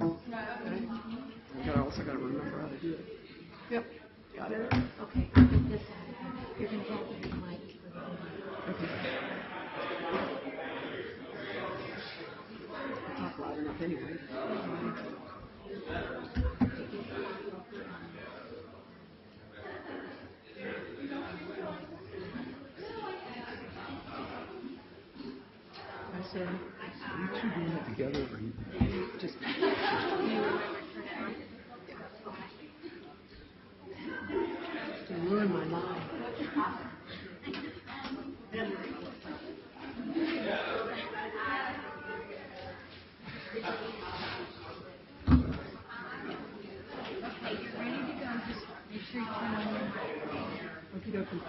I also got to remember how to do it. Yep. Got it. Okay, I'll get this out of here. You're going to have to be mic. Okay. I talk loud enough anyway. I said, are you two doing it together or you just... To ruin my mind. Okie dokie.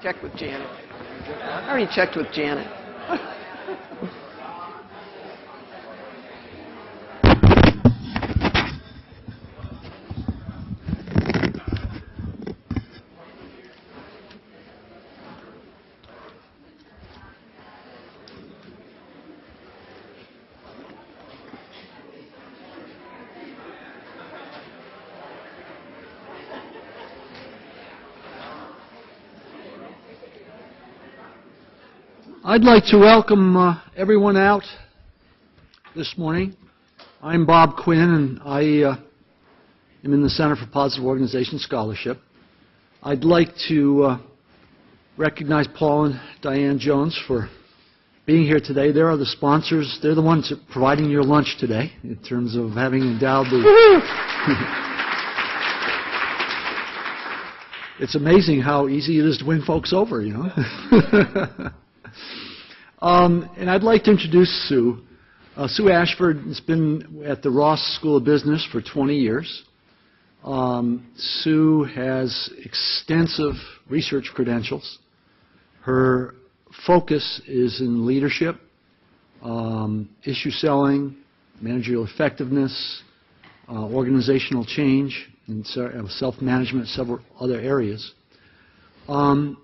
Check with Janet. I already checked with Janet. I'd like to welcome everyone out this morning. I'm Bob Quinn, and I am in the Center for Positive Organization Scholarship. I'd like to recognize Paul and Diane Jones for being here today. They are the sponsors. They're the ones providing your lunch today in terms of having endowed the... It's amazing how easy it is to win folks over, you know. And I'd like to introduce Sue. Sue Ashford has been at the Ross School of Business for 20 years. Sue has extensive research credentials. Her focus is in leadership, issue selling, managerial effectiveness, organizational change, and self-management, several other areas. The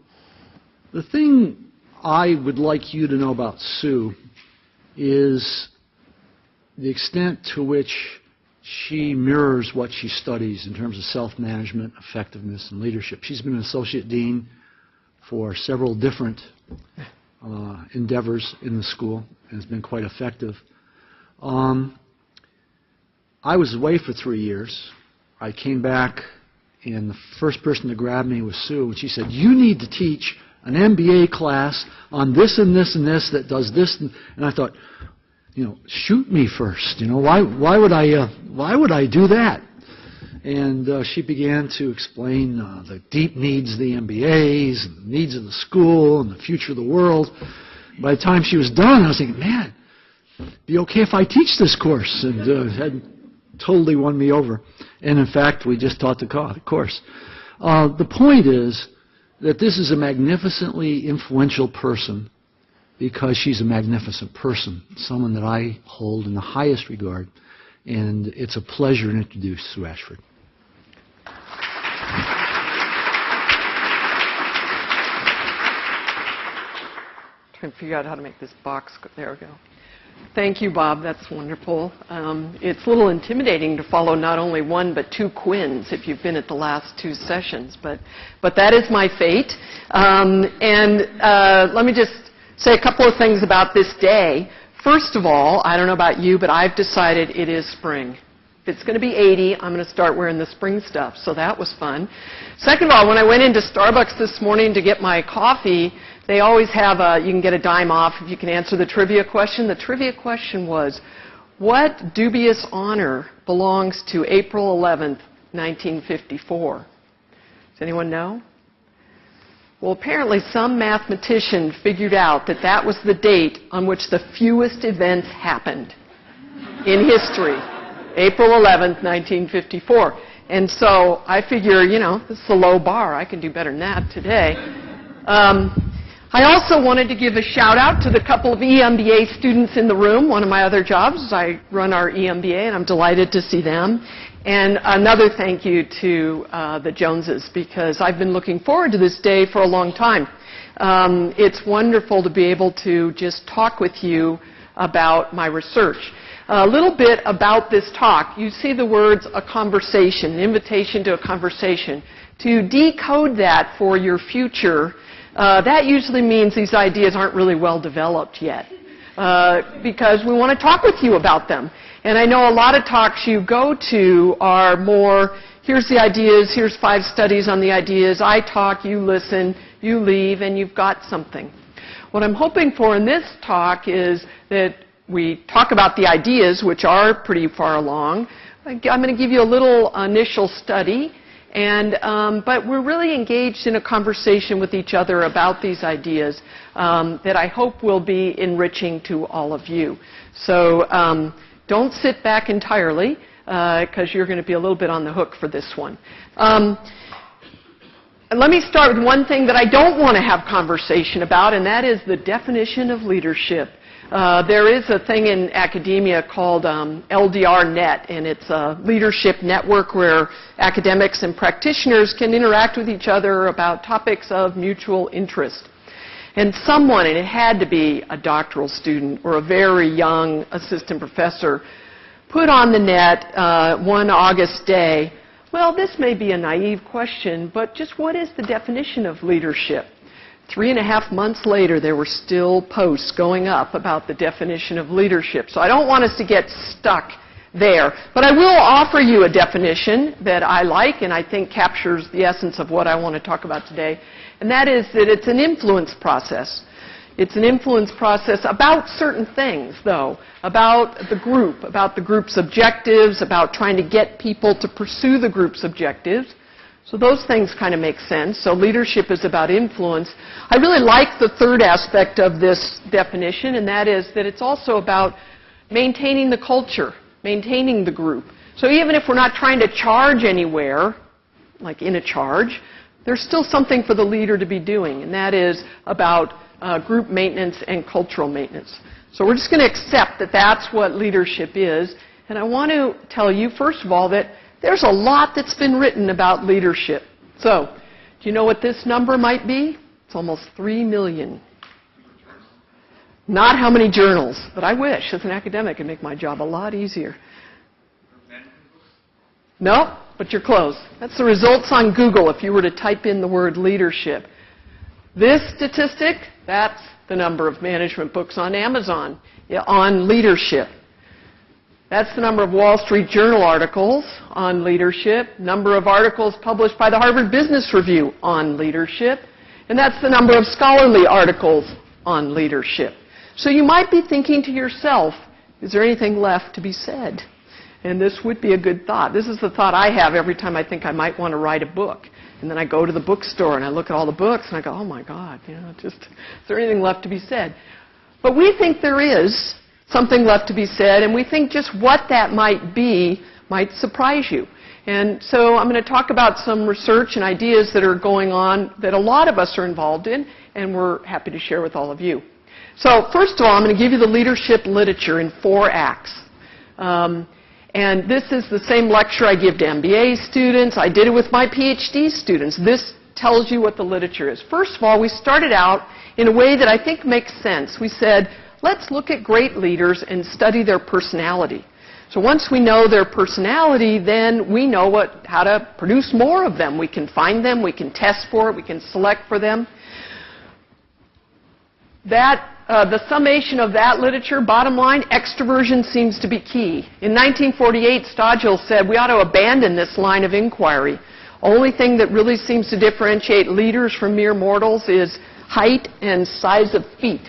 thing I would like you to know about Sue is the extent to which she mirrors what she studies in terms of self-management, effectiveness, and leadership. She's been an associate dean for several different endeavors in the school and has been quite effective. I was away for 3 years. I came back, and the first person to grab me was Sue, and she said, "You need to teach an MBA class on this and this and this that does this," and I thought, you know, shoot me first. You know, why would I do that? And she began to explain the deep needs of the MBAs and the needs of the school and the future of the world. By the time she was done, I was thinking, man, it'd be okay if I teach this course, and had totally won me over. And in fact, we just taught the course. The point is that this is a magnificently influential person because she's a magnificent person, someone that I hold in the highest regard, and it's a pleasure to introduce Sue Ashford. Trying to figure out how to make this box go. There we go. Thank you, Bob. That's wonderful. It's a little intimidating to follow not only one but two Quinns if you've been at the last two sessions, but that is my fate. Let me just say a couple of things about this day. First of all, I don't know about you, but I've decided it is spring. If it's going to be 80, I'm going to start wearing the spring stuff, so that was fun. Second of all, when I went into Starbucks this morning to get my coffee, they always have you can get a dime off if you can answer the trivia question. The trivia question was, what dubious honor belongs to April 11th, 1954? Does anyone know? Well, apparently some mathematician figured out that that was the date on which the fewest events happened in history. April 11th, 1954. And so I figure, you know, this is a low bar. I can do better than that today. I also wanted to give a shout out to the couple of EMBA students in the room. One of my other jobs is I run our EMBA, and I'm delighted to see them. And another thank you to the Joneses, because I've been looking forward to this day for a long time. It's wonderful to be able to just talk with you about my research. A little bit about this talk. You see the words a conversation, an invitation to a conversation. To decode that for your future, that usually means these ideas aren't really well developed yet, because we want to talk with you about them. And I know a lot of talks you go to are more, here's the ideas, here's 5 studies on the ideas, I talk, you listen, you leave, and you've got something. What I'm hoping for in this talk is that we talk about the ideas, which are pretty far along. I'm going to give you a little initial study, but we're really engaged in a conversation with each other about these ideas that I hope will be enriching to all of you. So don't sit back entirely, because you're going to be a little bit on the hook for this one. let me start with one thing that I don't want to have conversation about, and that is the definition of leadership. There is a thing in academia called LDR-Net, and it's a leadership network where academics and practitioners can interact with each other about topics of mutual interest. And someone, and it had to be a doctoral student or a very young assistant professor, put on the net one August day, well, this may be a naive question, but just what is the definition of leadership? 3.5 months later, there were still posts going up about the definition of leadership. So I don't want us to get stuck there. But I will offer you a definition that I like and I think captures the essence of what I want to talk about today. And that is that it's an influence process. It's an influence process about certain things, though, about the group's objectives, about trying to get people to pursue the group's objectives. So those things kind of make sense. So leadership is about influence. I really like the third aspect of this definition, and that is that it's also about maintaining the culture, maintaining the group. So even if we're not trying to charge anywhere, like in a charge, there's still something for the leader to be doing, and that is about group maintenance and cultural maintenance. So we're just going to accept that that's what leadership is. And I want to tell you, first of all, that there's a lot that's been written about leadership. So, do you know what this number might be? It's almost 3 million. Not how many journals, but I wish, as an academic, it'd make my job a lot easier. No, but you're close. That's the results on Google if you were to type in the word leadership. This statistic, that's the number of management books on Amazon on leadership. That's the number of Wall Street Journal articles on leadership, number of articles published by the Harvard Business Review on leadership, and that's the number of scholarly articles on leadership. So you might be thinking to yourself, is there anything left to be said? And this would be a good thought. This is the thought I have every time I think I might want to write a book. And then I go to the bookstore and I look at all the books and I go, oh my God, is there anything left to be said? But we think there is something left to be said, and we think just what that might be might surprise you. And so I'm going to talk about some research and ideas that are going on that a lot of us are involved in, and we're happy to share with all of you. So first of all, I'm going to give you the leadership literature in 4 acts. And this is the same lecture I give to MBA students. I did it with my PhD students. This tells you what the literature is. First of all, we started out in a way that I think makes sense. We said, let's look at great leaders and study their personality. So once we know their personality, then we know how to produce more of them. We can find them, we can test for it, we can select for them. The summation of that literature, bottom line, extroversion seems to be key. In 1948, Stodgill said we ought to abandon this line of inquiry. Only thing that really seems to differentiate leaders from mere mortals is height and size of feet,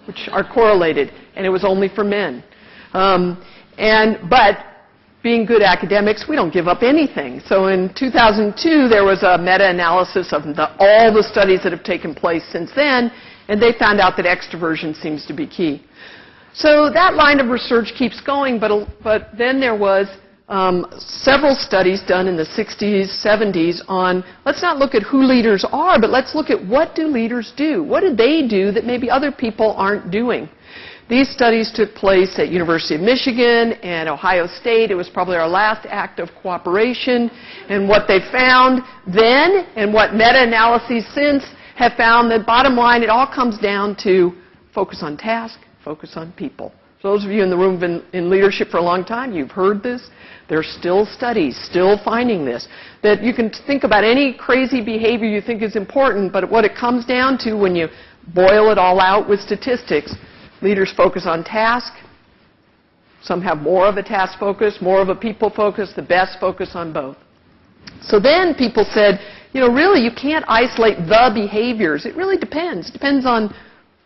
which are correlated, and it was only for men. But being good academics, we don't give up anything. So in 2002, there was a meta-analysis of all the studies that have taken place since then, and they found out that extroversion seems to be key. So that line of research keeps going, but then there was several studies done in the 60s, 70s on, let's not look at who leaders are, but let's look at what do leaders do? What do they do that maybe other people aren't doing? These studies took place at University of Michigan and Ohio State. It was probably our last act of cooperation. And what they found then and what meta-analyses since have found that bottom line, it all comes down to focus on task, focus on people. So those of you in the room have been in leadership for a long time, you've heard this. There's still studies, still finding this. That you can think about any crazy behavior you think is important, but what it comes down to when you boil it all out with statistics, leaders focus on task. Some have more of a task focus, more of a people focus, the best focus on both. So then people said, really you can't isolate the behaviors. It really depends. Depends on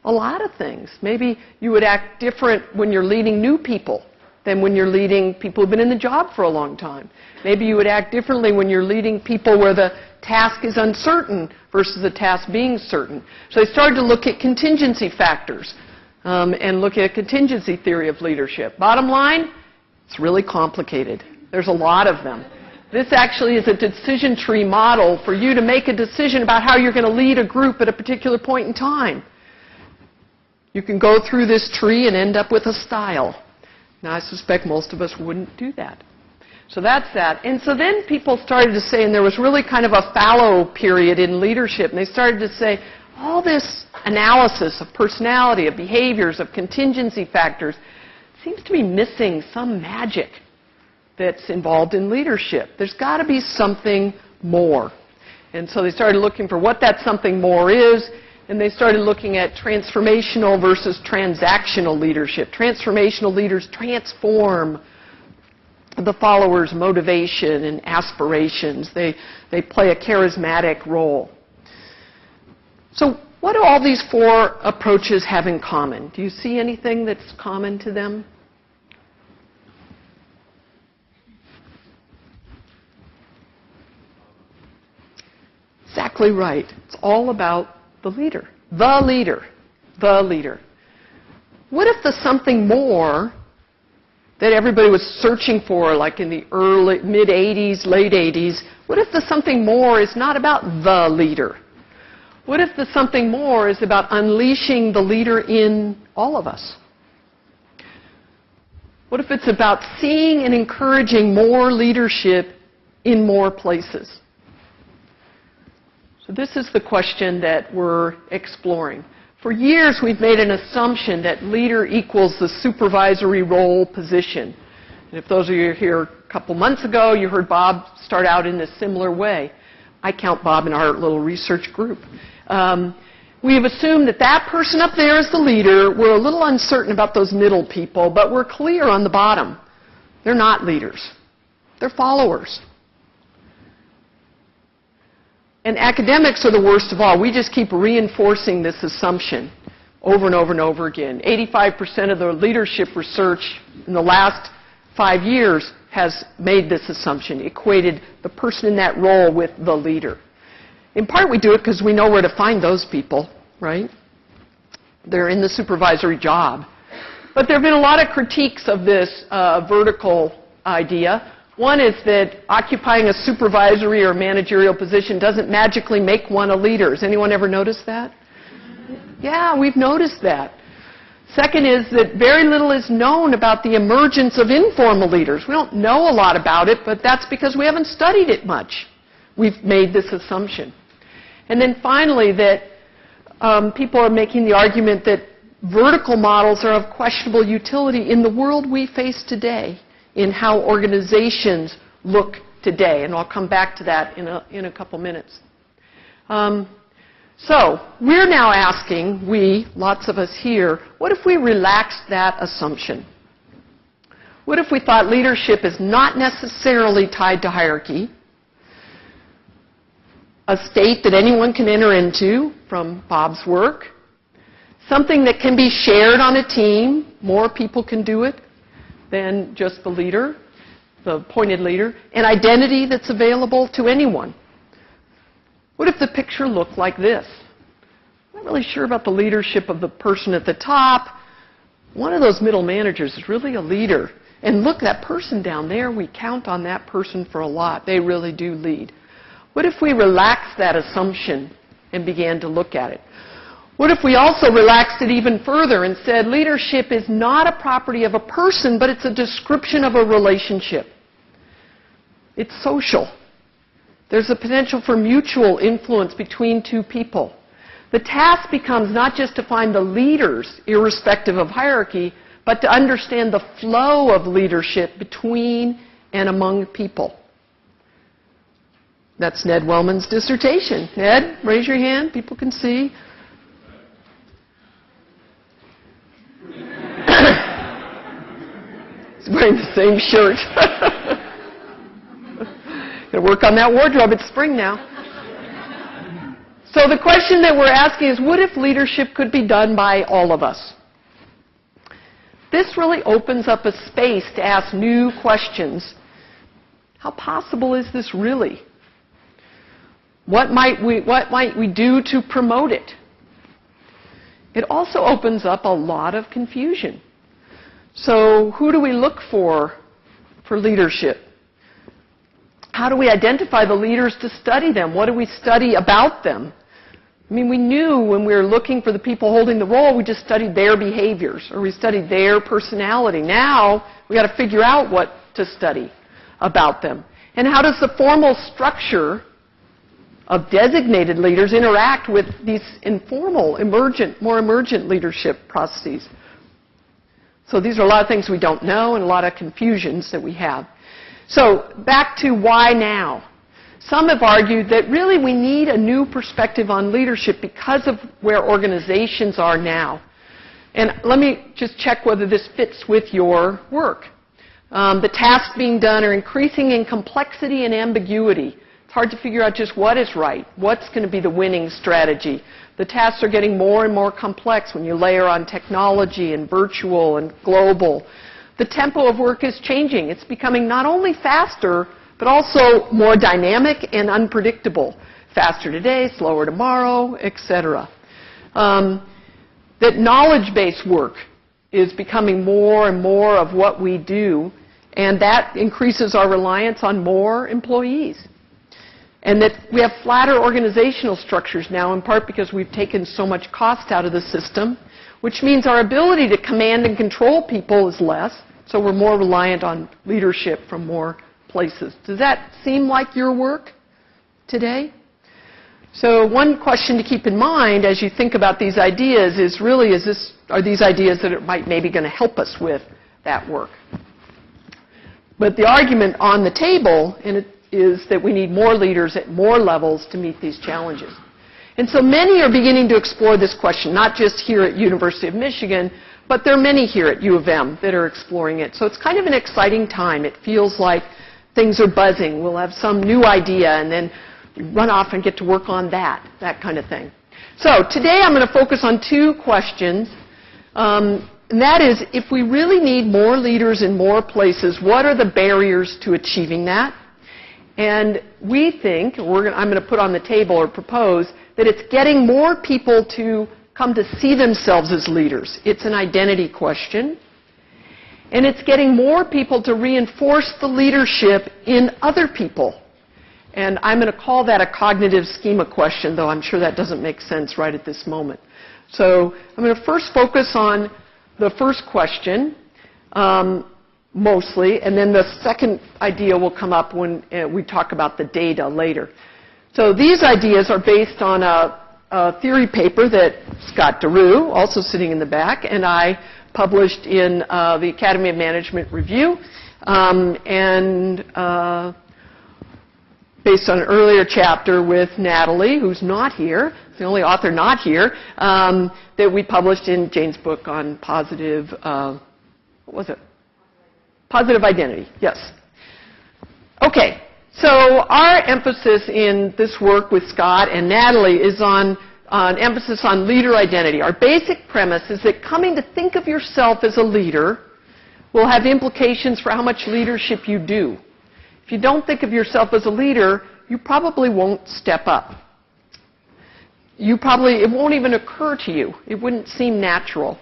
a lot of things. Maybe you would act different when you're leading new people than when you're leading people who've been in the job for a long time. Maybe you would act differently when you're leading people where the task is uncertain versus the task being certain. So they started to look at contingency factors and look at a contingency theory of leadership. Bottom line, it's really complicated. There's a lot of them. This actually is a decision tree model for you to make a decision about how you're going to lead a group at a particular point in time. You can go through this tree and end up with a style. Now, I suspect most of us wouldn't do that. So that's that. And so then people started to say, and there was really kind of a fallow period in leadership, and they started to say, all this analysis of personality, of behaviors, of contingency factors seems to be missing some magic that's involved in leadership. There's got to be something more. And so they started looking for what that something more is, and they started looking at transformational versus transactional leadership. Transformational leaders transform the followers' motivation and aspirations. They play a charismatic role. So what do all these four approaches have in common? Do you see anything that's common to them? Exactly right. It's all about the leader. The leader. The leader. What if the something more that everybody was searching for, like in the early, mid-'80s, late '80s, what if the something more is not about the leader? What if the something more is about unleashing the leader in all of us? What if it's about seeing and encouraging more leadership in more places? So this is the question that we're exploring. For years, we've made an assumption that leader equals the supervisory role position. And if those of you here a couple months ago, you heard Bob start out in a similar way. I count Bob in our little research group. We have assumed that that person up there is the leader. We're a little uncertain about those middle people, but we're clear on the bottom. They're not leaders. They're followers. And academics are the worst of all. We just keep reinforcing this assumption over and over and over again. 85% of the leadership research in the last 5 years has made this assumption, equated the person in that role with the leader. In part, we do it because we know where to find those people, right? They're in the supervisory job. But there have been a lot of critiques of this vertical idea. One is that occupying a supervisory or managerial position doesn't magically make one a leader. Has anyone ever noticed that? Yeah, we've noticed that. Second is that very little is known about the emergence of informal leaders. We don't know a lot about it, but that's because we haven't studied it much. We've made this assumption. And then finally, that people are making the argument that vertical models are of questionable utility in the world we face today, in how organizations look today. And I'll come back to that in a couple minutes. So we're now asking, lots of us here, what if we relaxed that assumption? What if we thought leadership is not necessarily tied to hierarchy, a state that anyone can enter into from Bob's work, something that can be shared on a team, more people can do it than just the leader, the appointed leader, an identity that's available to anyone. What if the picture looked like this? I'm not really sure about the leadership of the person at the top. One of those middle managers is really a leader. And look, that person down there, we count on that person for a lot. They really do lead. What if we relaxed that assumption and began to look at it? What if we also relaxed it even further and said leadership is not a property of a person, but it's a description of a relationship? It's social. There's a potential for mutual influence between two people. The task becomes not just to find the leaders, irrespective of hierarchy, but to understand the flow of leadership between and among people. That's Ned Wellman's dissertation. Ned, raise your hand. People can see. He's wearing the same shirt. Gonna work on that wardrobe. It's spring now. So the question that we're asking is, what if leadership could be done by all of us? This really opens up a space to ask new questions. How possible is this really? What might we do to promote it? It also opens up a lot of confusion. So who do we look for leadership? How do we identify the leaders to study them? What do we study about them? I mean, we knew when we were looking for the people holding the role, we just studied their behaviors or we studied their personality. Now, we got to figure out what to study about them. And how does the formal structure of designated leaders interact with these informal, more emergent leadership processes? So these are a lot of things we don't know and a lot of confusions that we have. So back to why now? Some have argued that really we need a new perspective on leadership because of where organizations are now. And let me just check whether this fits with your work. The tasks being done are increasing in complexity and ambiguity. It's hard to figure out just what is right, what's going to be the winning strategy. The tasks are getting more and more complex when you layer on technology and virtual and global. The tempo of work is changing. It's becoming not only faster, but also more dynamic and unpredictable. Faster today, slower tomorrow, etc. That knowledge-based work is becoming more and more of what we do, and that increases our reliance on more employees. And that we have flatter organizational structures now, in part because we've taken so much cost out of the system, which means our ability to command and control people is less, so we're more reliant on leadership from more places. Does that seem like your work today? So one question to keep in mind as you think about these ideas is really, are these ideas that might maybe going to help us with that work? But the argument on the table is that we need more leaders at more levels to meet these challenges. And so many are beginning to explore this question, not just here at University of Michigan, but there are many here at U of M that are exploring it. So it's kind of an exciting time. It feels like things are buzzing. We'll have some new idea and then we run off and get to work on that kind of thing. So today I'm going to focus on two questions. And that is, if we really need more leaders in more places, what are the barriers to achieving that? And we think, I'm going to put on the table or propose, that it's getting more people to come to see themselves as leaders. It's an identity question. And it's getting more people to reinforce the leadership in other people. And I'm going to call that a cognitive schema question, though I'm sure that doesn't make sense right at this moment. So I'm going to first focus on the first question, mostly, and then the second idea will come up when we talk about the data later. So these ideas are based on a theory paper that Scott DeRue, also sitting in the back, and I published in the Academy of Management Review, and based on an earlier chapter with Natalie, who's not here, the only author not here, that we published in Jane's book on positive, what was it? Positive identity, yes. Okay, so our emphasis in this work with Scott and Natalie is on emphasis on leader identity. Our basic premise is that coming to think of yourself as a leader will have implications for how much leadership you do. If you don't think of yourself as a leader, you probably won't step up. It won't even occur to you. It wouldn't seem natural.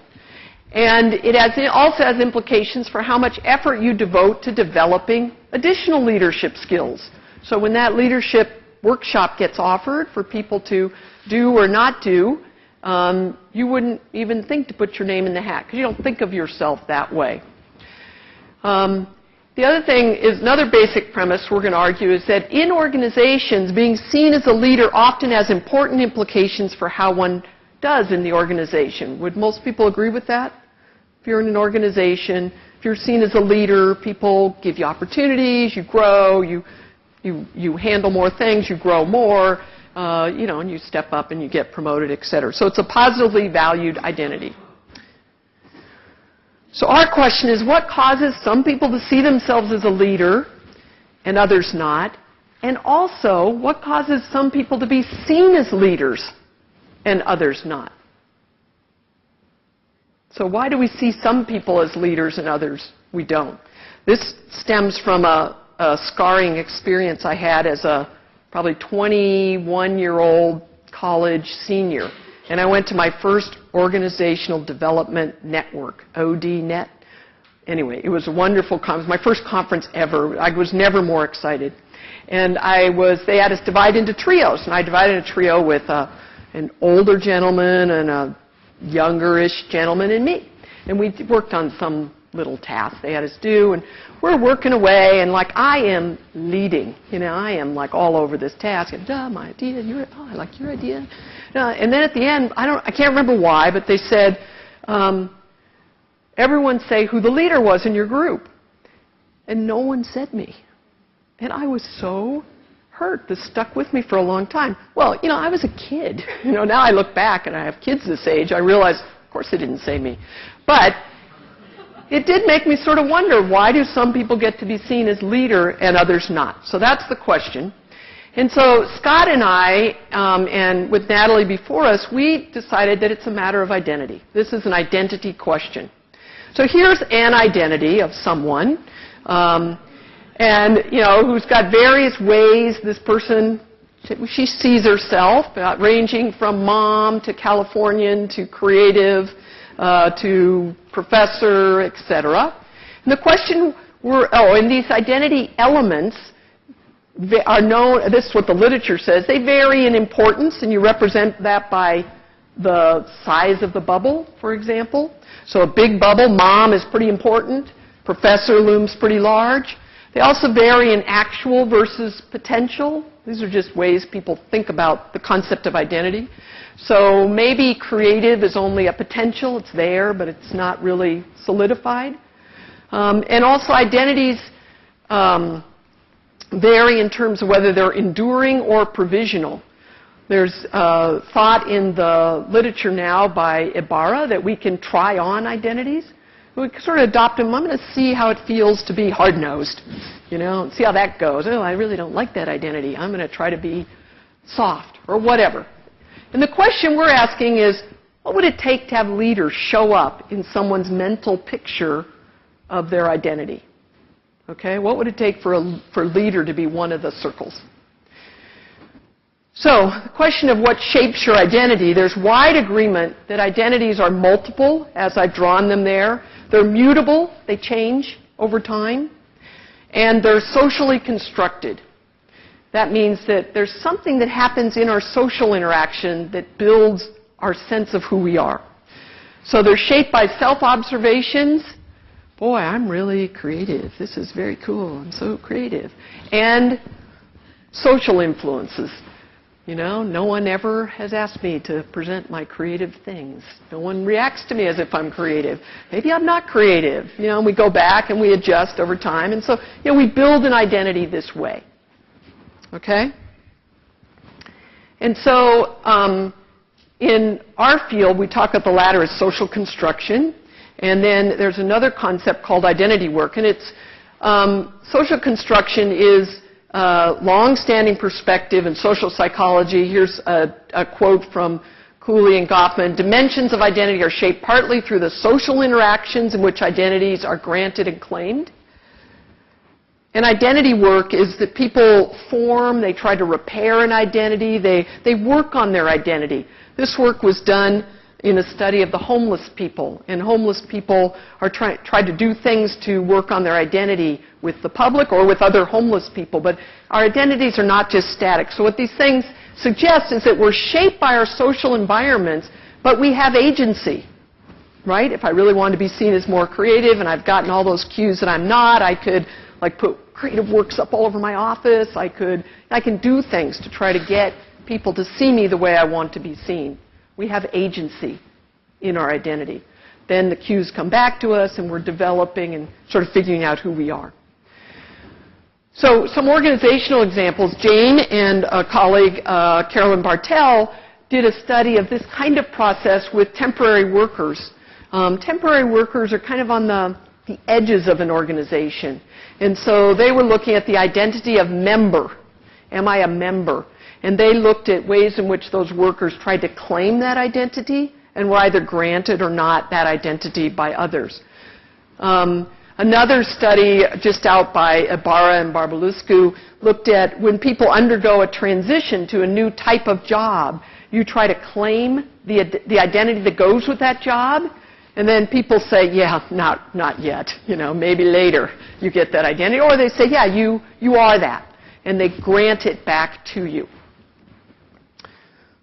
And it also has implications for how much effort you devote to developing additional leadership skills. So when that leadership workshop gets offered for people to do or not do, you wouldn't even think to put your name in the hat because you don't think of yourself that way. The other thing is, another basic premise we're going to argue is that in organizations, being seen as a leader often has important implications for how one does in the organization. Would most people agree with that? If you're in an organization, if you're seen as a leader, people give you opportunities, you grow, you handle more things, you grow more, and you step up and you get promoted, etc. So it's a positively valued identity. So our question is, what causes some people to see themselves as a leader and others not? And also, what causes some people to be seen as leaders and others not? So why do we see some people as leaders and others we don't? This stems from a scarring experience I had as a probably 21-year-old college senior. And I went to my first organizational development network, ODNet. Anyway, it was a wonderful conference, my first conference ever. I was never more excited. And they had us divide into trios, and I divided a trio with an older gentleman and a younger-ish gentleman and me. And we worked on some little task they had us do, and we're working away, and like I am leading, I am like all over this task, and my idea, I like your idea. And then at the end, I can't remember why, but they said, everyone say who the leader was in your group. And no one said me. And I was so hurt. This stuck with me for a long time. Well, I was a kid. Now I look back and I have kids this age, I realize, of course they didn't say me. But it did make me sort of wonder, why do some people get to be seen as leader and others not? So that's the question. And so Scott and I, and with Natalie before us, we decided that it's a matter of identity. This is an identity question. So here's an identity of someone, and who's got various ways this person, she sees herself, ranging from mom to Californian to creative to professor, etc. And the question and these identity elements are known, this is what the literature says, they vary in importance, and you represent that by the size of the bubble, for example. So a big bubble, mom is pretty important, professor looms pretty large. They also vary in actual versus potential. These are just ways people think about the concept of identity. So maybe creative is only a potential, it's there, but it's not really solidified. And also identities vary in terms of whether they're enduring or provisional. There's thought in the literature now by Ibarra that we can try on identities. We can sort of adopt them. I'm going to see how it feels to be hard-nosed, and see how that goes. Oh, I really don't like that identity. I'm going to try to be soft or whatever. And the question we're asking is, what would it take to have leaders show up in someone's mental picture of their identity? Okay, what would it take for a leader to be one of the circles? So, the question of what shapes your identity, there's wide agreement that identities are multiple, as I've drawn them there. They're mutable, they change over time, and they're socially constructed. That means that there's something that happens in our social interaction that builds our sense of who we are. So they're shaped by self-observations. Boy, I'm really creative. This is very cool. I'm so creative. And social influences. No one ever has asked me to present my creative things. No one reacts to me as if I'm creative. Maybe I'm not creative. We go back and we adjust over time. And so, we build an identity this way. Okay? And so, in our field, we talk about the latter as social construction. And then there's another concept called identity work. And it's social construction is long-standing perspective in social psychology. Here's a quote from Cooley and Goffman. Dimensions of identity are shaped partly through the social interactions in which identities are granted and claimed. And identity work is that people form, they try to repair an identity, they work on their identity. This work was done in a study of the homeless people. And homeless people are try to do things to work on their identity with the public or with other homeless people. But our identities are not just static. So what these things suggest is that we're shaped by our social environments, but we have agency, right? If I really wanted to be seen as more creative and I've gotten all those cues that I'm not, I could put creative works up all over my office. I can do things to try to get people to see me the way I want to be seen. We have agency in our identity. Then the cues come back to us and we're developing and sort of figuring out who we are. So some organizational examples. Jane and a colleague, Carolyn Bartel, did a study of this kind of process with temporary workers. Temporary workers are kind of on the edges of an organization. And so they were looking at the identity of member. Am I a member? And they looked at ways in which those workers tried to claim that identity and were either granted or not that identity by others. Another study just out by Ibarra and Barbaluscu looked at when people undergo a transition to a new type of job, you try to claim the identity that goes with that job, and then people say, yeah, not yet, maybe later you get that identity. Or they say, yeah, you are that. and they grant it back to you.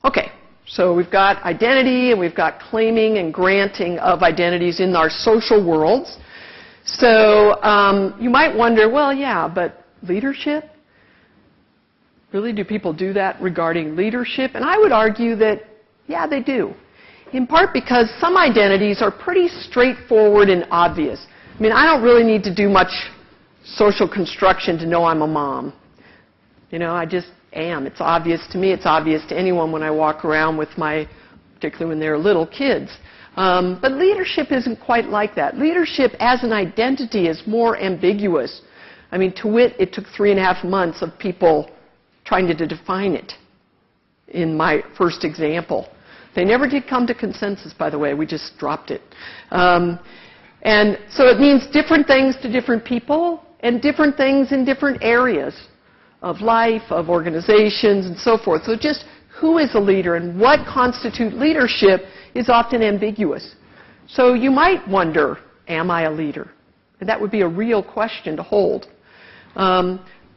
Okay, so we've got identity, and we've got claiming and granting of identities in our social worlds. So you might wonder, well, yeah, but leadership? Really, do people do that regarding leadership? And I would argue that, yeah, they do. In part because some identities are pretty straightforward and obvious. I mean, I don't really need to do much social construction to know I'm a mom. You know, I just am. It's obvious to me. It's obvious to anyone when I walk around with particularly when they're little kids. But leadership isn't quite like that. Leadership as an identity is more ambiguous. I mean, to wit, it took 3.5 months of people trying to define it in my first example. They never did come to consensus, by the way. We just dropped it. And so it means different things to different people and different things in different areas of life, of organizations, and so forth. So just who is a leader and what constitutes leadership is often ambiguous. So you might wonder, am I a leader? And that would be a real question to hold.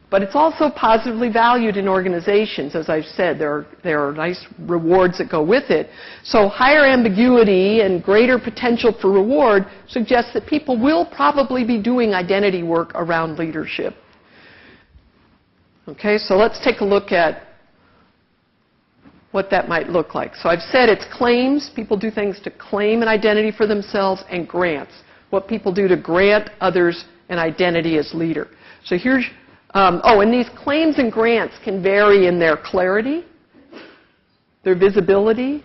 But it's also positively valued in organizations. As I've said, there are nice rewards that go with it. So higher ambiguity and greater potential for reward suggests that people will probably be doing identity work around leadership. Okay, so let's take a look at what that might look like. So I've said it's claims. People do things to claim an identity for themselves, and grants. What people do to grant others an identity as leader. So here's, and these claims and grants can vary in their clarity, their visibility,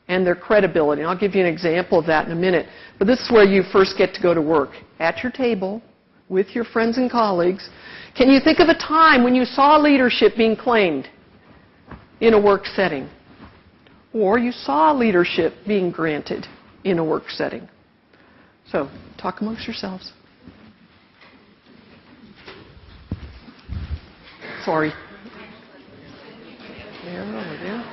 and their credibility. And I'll give you an example of that in a minute. But this is where you first get to go to work. At your table, with your friends and colleagues. Can you think of a time when you saw leadership being claimed in a work setting? Or you saw leadership being granted in a work setting? So, talk amongst yourselves. Sorry. There, over there.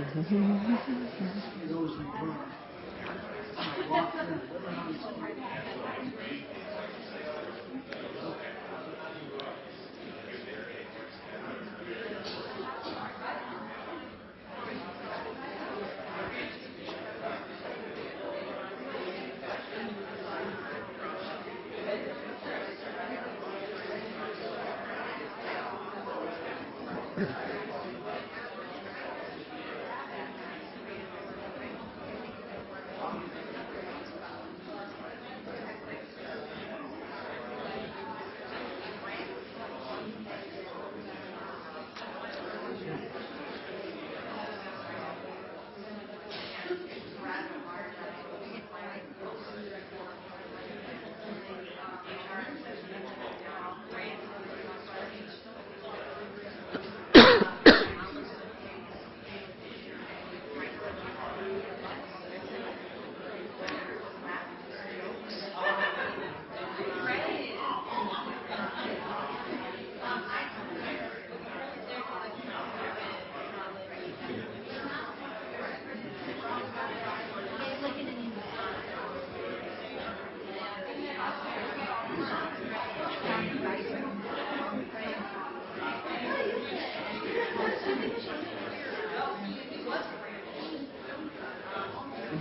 You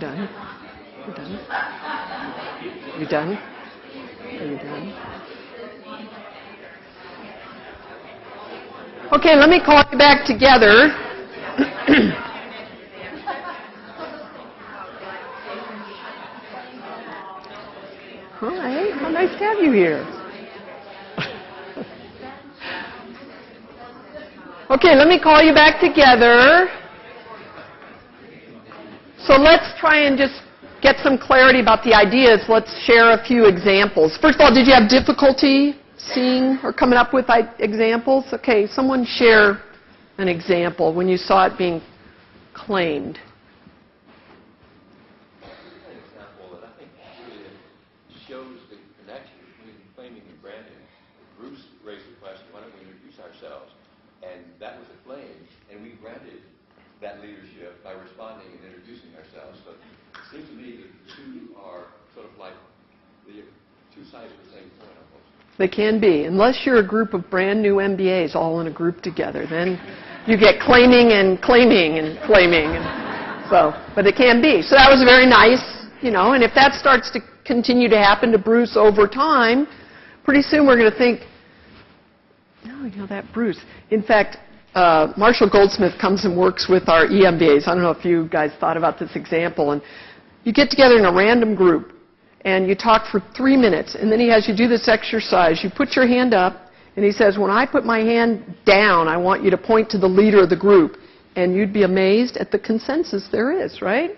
done? You done? You done? Are you done? Okay, let me call you back together. Hi, how nice to have you here. Okay, let me call you back together. So let's try and just get some clarity about the ideas. Let's share a few examples. First of all, did you have difficulty seeing or coming up with examples? Okay, someone share an example when you saw it being claimed. An example that I think really shows the connection between claiming and branding. Bruce raised the question, why don't we introduce ourselves? And that was a claim, and we branded that leadership by responding and introducing ourselves. So it seems to me that the two are sort of like the two sides of the same coin almost. They can be, unless you're a group of brand new MBAs all in a group together. Then you get claiming and claiming and claiming. But it can be. So that was very nice, and if that starts to continue to happen to Bruce over time, pretty soon we're going to think, no, that Bruce. In fact, Marshall Goldsmith comes and works with our EMBAs. I don't know if you guys thought about this example. And you get together in a random group, and you talk for 3 minutes, and then he has you do this exercise. You put your hand up, and he says, when I put my hand down, I want you to point to the leader of the group. And you'd be amazed at the consensus there is, right?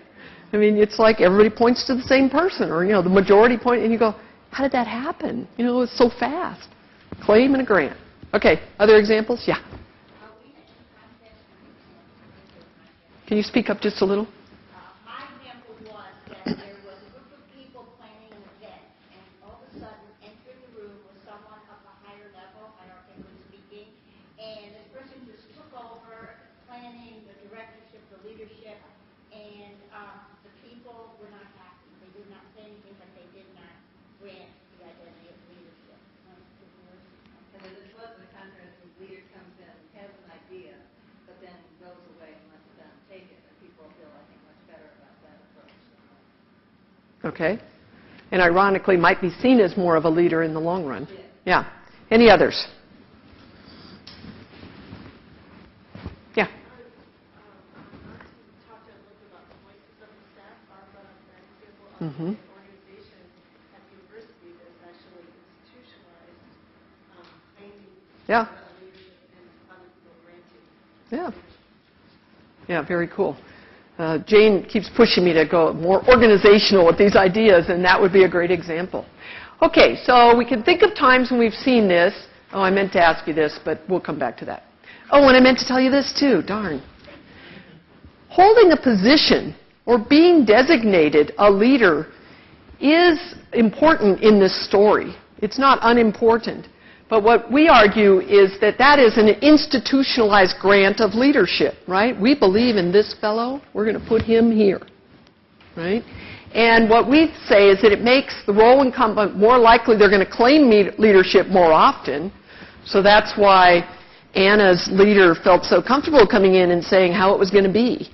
I mean, it's like everybody points to the same person, or, the majority point, and you go, how did that happen? It's so fast. Claim and a grant. Okay, other examples? Yeah. Can you speak up just a little? My example was that there was a group of people planning an event, and all of a sudden, entering the room was someone of a higher level, hierarchically speaking, and this person just took over planning, the directorship, the leadership, and the people were not happy. They did not say anything, but they did not grant the identity of leadership. And then this was the conference where the leader comes in, has an idea, but then goes away and lets them take it. And people feel, I think, much better about that approach. Okay. And ironically, might be seen as more of a leader in the long run. Yeah. Any others? Yeah. Mm-hmm. Organization at the university that is actually institutionalized training Yeah. leadership and unequal granting. Yeah. Yeah, very cool. Jane keeps pushing me to go more organizational with these ideas, and that would be a great example. Okay, so we can think of times when we've seen this. Oh, I meant to ask you this, but we'll come back to that. Oh, and I meant to tell you this too. Darn. Holding a position or being designated a leader is important in this story. It's not unimportant. But what we argue is that that is an institutionalized grant of leadership, right? We believe in this fellow. We're going to put him here, right? And what we say is that it makes the role incumbent more likely they're going to claim leadership more often. So that's why Anna's leader felt so comfortable coming in and saying how it was going to be,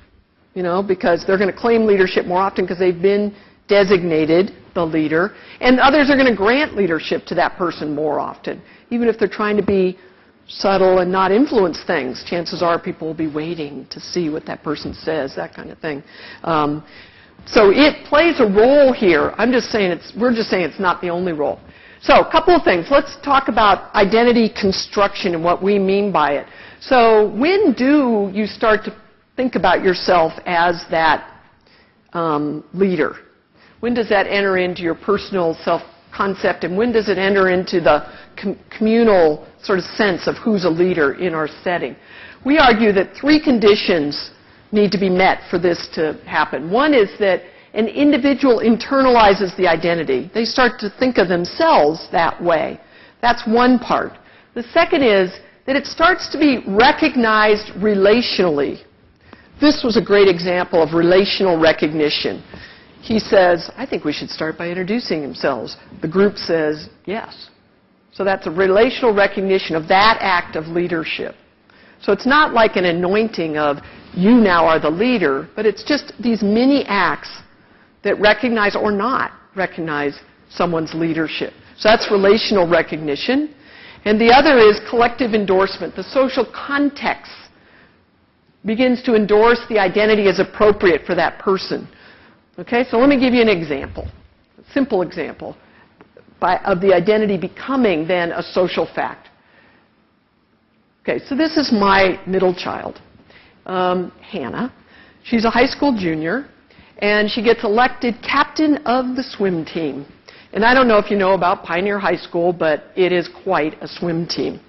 you know, because they're going to claim leadership more often because they've been designated the leader, and others are going to grant leadership to that person more often. Even if they're trying to be subtle and not influence things, chances are people will be waiting to see what that person says, that kind of thing. So it plays a role here. We're just saying it's not the only role. So a couple of things. Let's talk about identity construction and what we mean by it. So when do you start to think about yourself as that leader? When does that enter into your personal self-concept, and when does it enter into the communal sort of sense of who's a leader in our setting? We argue that 3 conditions need to be met for this to happen. One is that an individual internalizes the identity. They start to think of themselves that way. That's one part. The second is that it starts to be recognized relationally. This was a great example of relational recognition. He says, I think we should start by introducing themselves. The group says, yes. So that's a relational recognition of that act of leadership. So it's not like an anointing of, you now are the leader, but it's just these mini acts that recognize or not recognize someone's leadership. So that's relational recognition. And the other is collective endorsement. The social context begins to endorse the identity as appropriate for that person. Okay, so let me give you an example, a simple example of the identity becoming then a social fact. Okay, so this is my middle child, Hannah. She's a high school junior, and she gets elected captain of the swim team. And I don't know if you know about Pioneer High School, but it is quite a swim team.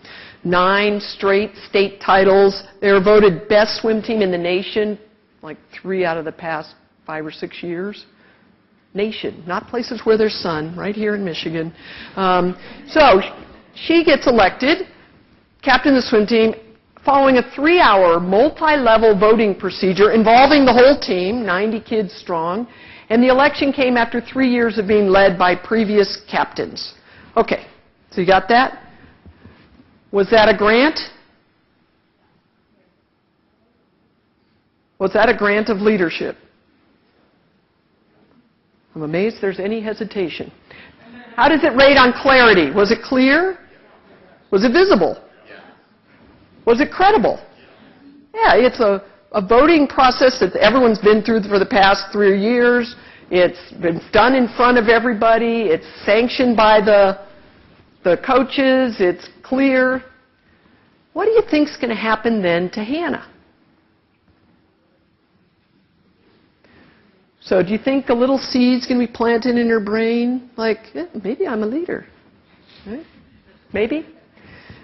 9 straight state titles. They were voted best swim team in the nation, like 3 out of the past 5 or 6 years. Nation, not places where there's sun, right here in Michigan. So she gets elected captain of the swim team following a 3-hour multi-level voting procedure involving the whole team, 90 kids strong, and the election came after 3 years of being led by previous captains. Okay, so you got that? Was that a grant? Was that a grant of leadership? I'm amazed there's any hesitation. How does it rate on clarity? Was it clear? Was it visible? Was it credible? Yeah, it's a voting process that everyone's been through for the past 3 years. It's been done in front of everybody. It's sanctioned by the coaches. It's clear. What do you think's going to happen then to Hannah? So do you think a little seed's going to be planted in her brain? Like, maybe I'm a leader. Right? Maybe.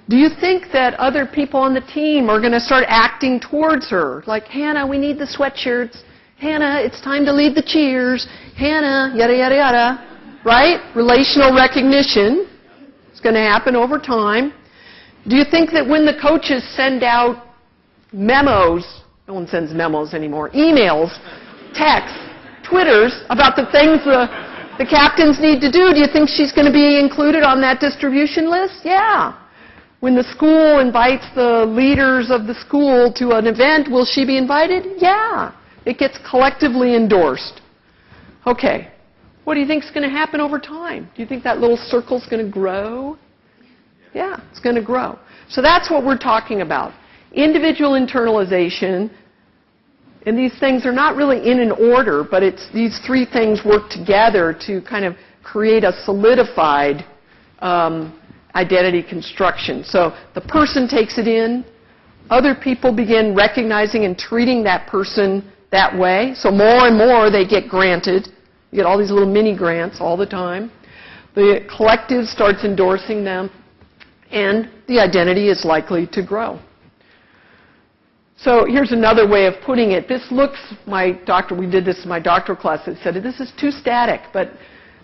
Do you think that other people on the team are going to start acting towards her? Like, Hannah, we need the sweatshirts. Hannah, it's time to lead the cheers. Hannah, yada, yada, yada. Right? Relational recognition. It's going to happen over time. Do you think that when the coaches send out memos, no one sends memos anymore, emails, texts, Twitters about the things the captains need to do you think she's going to be included on that distribution list? Yeah. When the school invites the leaders of the school to an event, will she be invited? Yeah. It gets collectively endorsed. Okay. What do you think is going to happen over time? Do you think that little circle's going to grow? Yeah, it's going to grow. So that's what we're talking about. Individual internalization. And these things are not really in an order, but it's these 3 things work together to kind of create a solidified identity construction. So the person takes it in. Other people begin recognizing and treating that person that way. So more and more they get granted. You get all these little mini grants all the time. The collective starts endorsing them, and the identity is likely to grow. So here's another way of putting it. This looks, we did this in my doctoral class, it said this is too static, but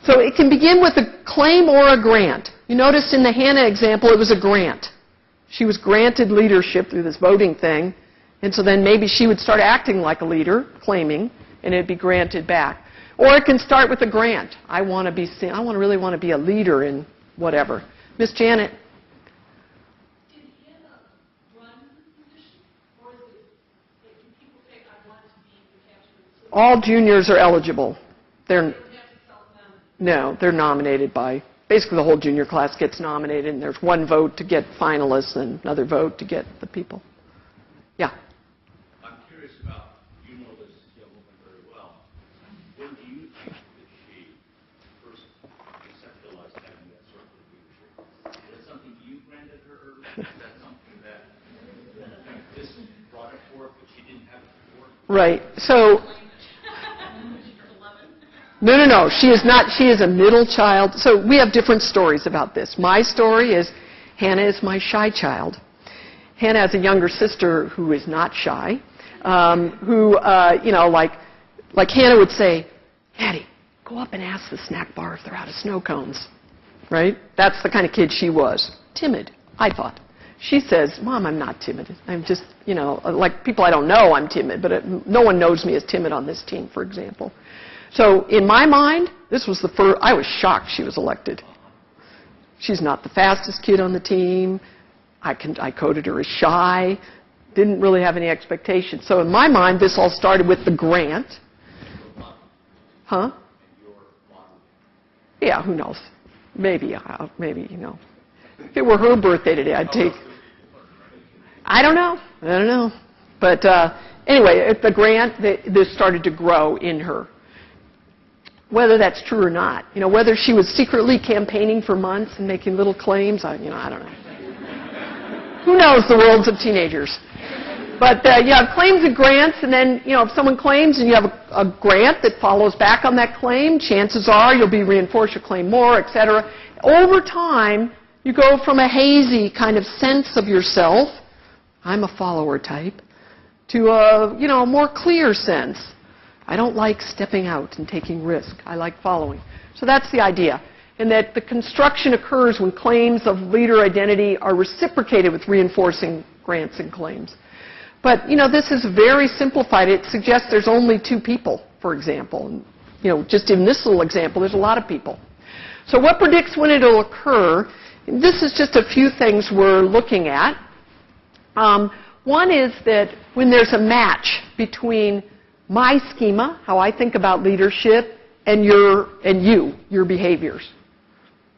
So it can begin with a claim or a grant. You noticed in the Hannah example, it was a grant. She was granted leadership through this voting thing, and so then maybe she would start acting like a leader, claiming, and it'd be granted back. Or it can start with a grant. I really want to be a leader in whatever. Miss Janet. Did Hannah run the position, or do people say, I want to be the Ashford? All juniors are eligible. No, they're nominated by, basically the whole junior class gets nominated, and there's one vote to get finalists and another vote to get the people. Yeah. I'm curious about, you know this young woman very well. When do you think that she first conceptualized having that sort of leadership? Is that something you granted her, or is that something that this brought it forth, but she didn't have it before? Right. So. No. She is not. She is a middle child. So we have different stories about this. My story is Hannah is my shy child. Hannah has a younger sister who is not shy, like Hannah would say, Hattie, go up and ask the snack bar if they're out of snow cones. Right? That's the kind of kid she was. Timid, I thought. She says, Mom, I'm not timid. I'm just, like people I don't know, I'm timid, but no one knows me as timid on this team, for example. So in my mind, this was the first, I was shocked she was elected. She's not the fastest kid on the team. I coded her as shy. Didn't really have any expectations. So in my mind, this all started with the grant. Huh? Yeah, who knows? Maybe, If it were her birthday today, I'd take... I don't know. But anyway, at the grant, this started to grow in her. Whether that's true or not, whether she was secretly campaigning for months and making little claims, I don't know. Who knows the worlds of teenagers? But you have claims and grants, and then, if someone claims and you have a grant that follows back on that claim, chances are you'll be reinforced your claim more, etc. Over time, you go from a hazy kind of sense of yourself, I'm a follower type, to a, more clear sense. I don't like stepping out and taking risk. I like following. So that's the idea. And that the construction occurs when claims of leader identity are reciprocated with reinforcing grants and claims. But, this is very simplified. It suggests there's only two people, for example. And, just in this little example, there's a lot of people. So what predicts when it'll occur? This is just a few things we're looking at. One is that when there's a match between my schema, how I think about leadership, and your behaviors.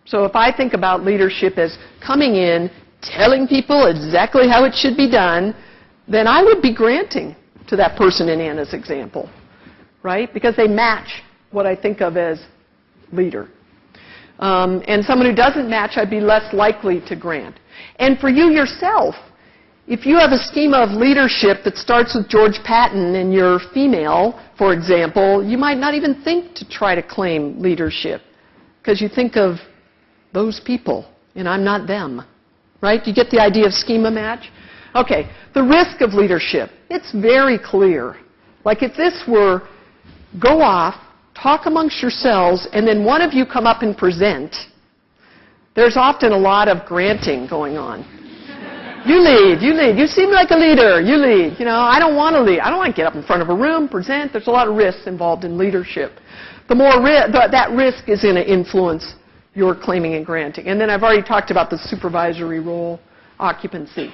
So if I think about leadership as coming in, telling people exactly how it should be done, then I would be granting to that person in Anna's example, right? Because they match what I think of as leader. And someone who doesn't match, I'd be less likely to grant. And for you yourself, if you have a schema of leadership that starts with George Patton and you're female, for example, you might not even think to try to claim leadership because you think of those people and I'm not them, right? You get the idea of schema match? Okay, the risk of leadership. It's very clear. Like if this were go off, talk amongst yourselves, and then one of you come up and present, there's often a lot of granting going on. You lead. You seem like a leader. You lead. I don't want to lead. I don't want to get up in front of a room, present. There's a lot of risks involved in leadership. The more that risk is going to influence your claiming and granting. And then I've already talked about the supervisory role occupancy.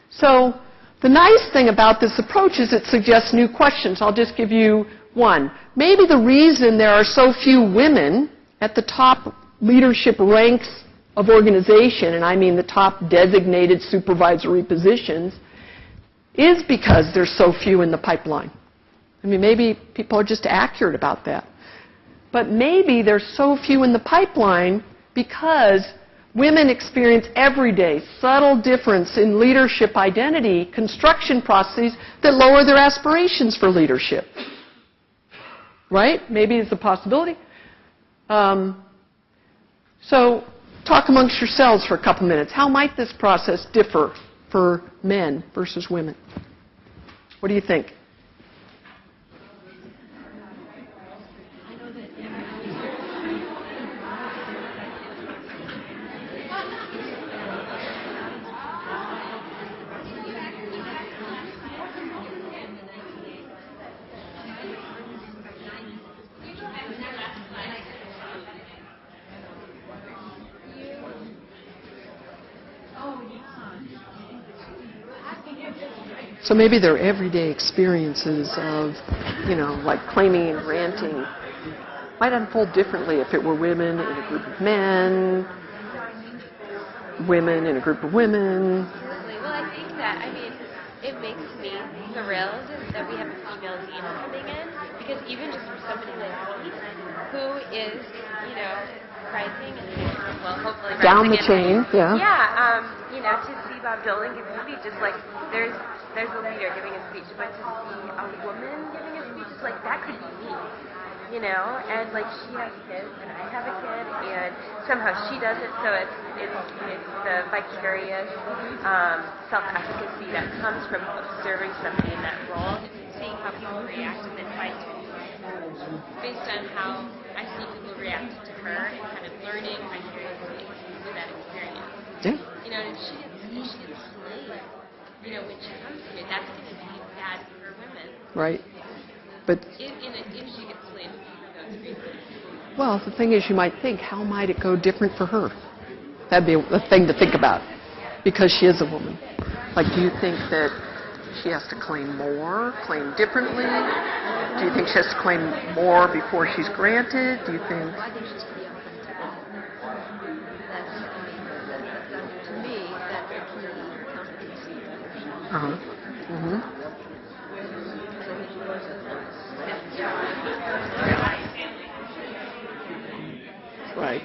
So the nice thing about this approach is it suggests new questions. I'll just give you one. Maybe the reason there are so few women at the top leadership ranks of organization, and I mean the top designated supervisory positions, is because there's so few in the pipeline. I mean, maybe people are just accurate about that. But maybe there's so few in the pipeline because women experience every day subtle difference in leadership identity, construction processes that lower their aspirations for leadership. Right? Maybe it's a possibility. So talk amongst yourselves for a couple minutes. How might this process differ for men versus women? What do you think? So maybe their everyday experiences of, like claiming and granting might unfold differently if it were women in a group of men, women in a group of women. Absolutely. Well, I think that, it makes me thrilled that we have a female dean coming in, because even just for somebody like me, who is, rising, well, hopefully rising Down the chain, yeah. Yeah, to see Bob Dylan give a speech is like, there's a leader giving a speech, but to see a woman giving a speech is like, that could be me. And like she has kids and I have a kid, and somehow she does it, so it's the vicarious self-efficacy that comes from observing somebody in that role, seeing how people react, and then trying to, based on how I see people react to her, and kind of learning vicariously through that experience. Yeah. And if she gets slayed, when she comes to me, that's going to be bad for women. Right. But If she gets slayed for those reasons. well, the thing is, you might think, how might it go different for her? That'd be a thing to think about, because she is a woman. Like, do you think that she has to claim more, claim differently? Do you think she has to claim more before she's granted? Do you think? I think she's pretty authentic. That's, to me, that's the key competency of leadership. Uh-huh. Mm-hmm. Right.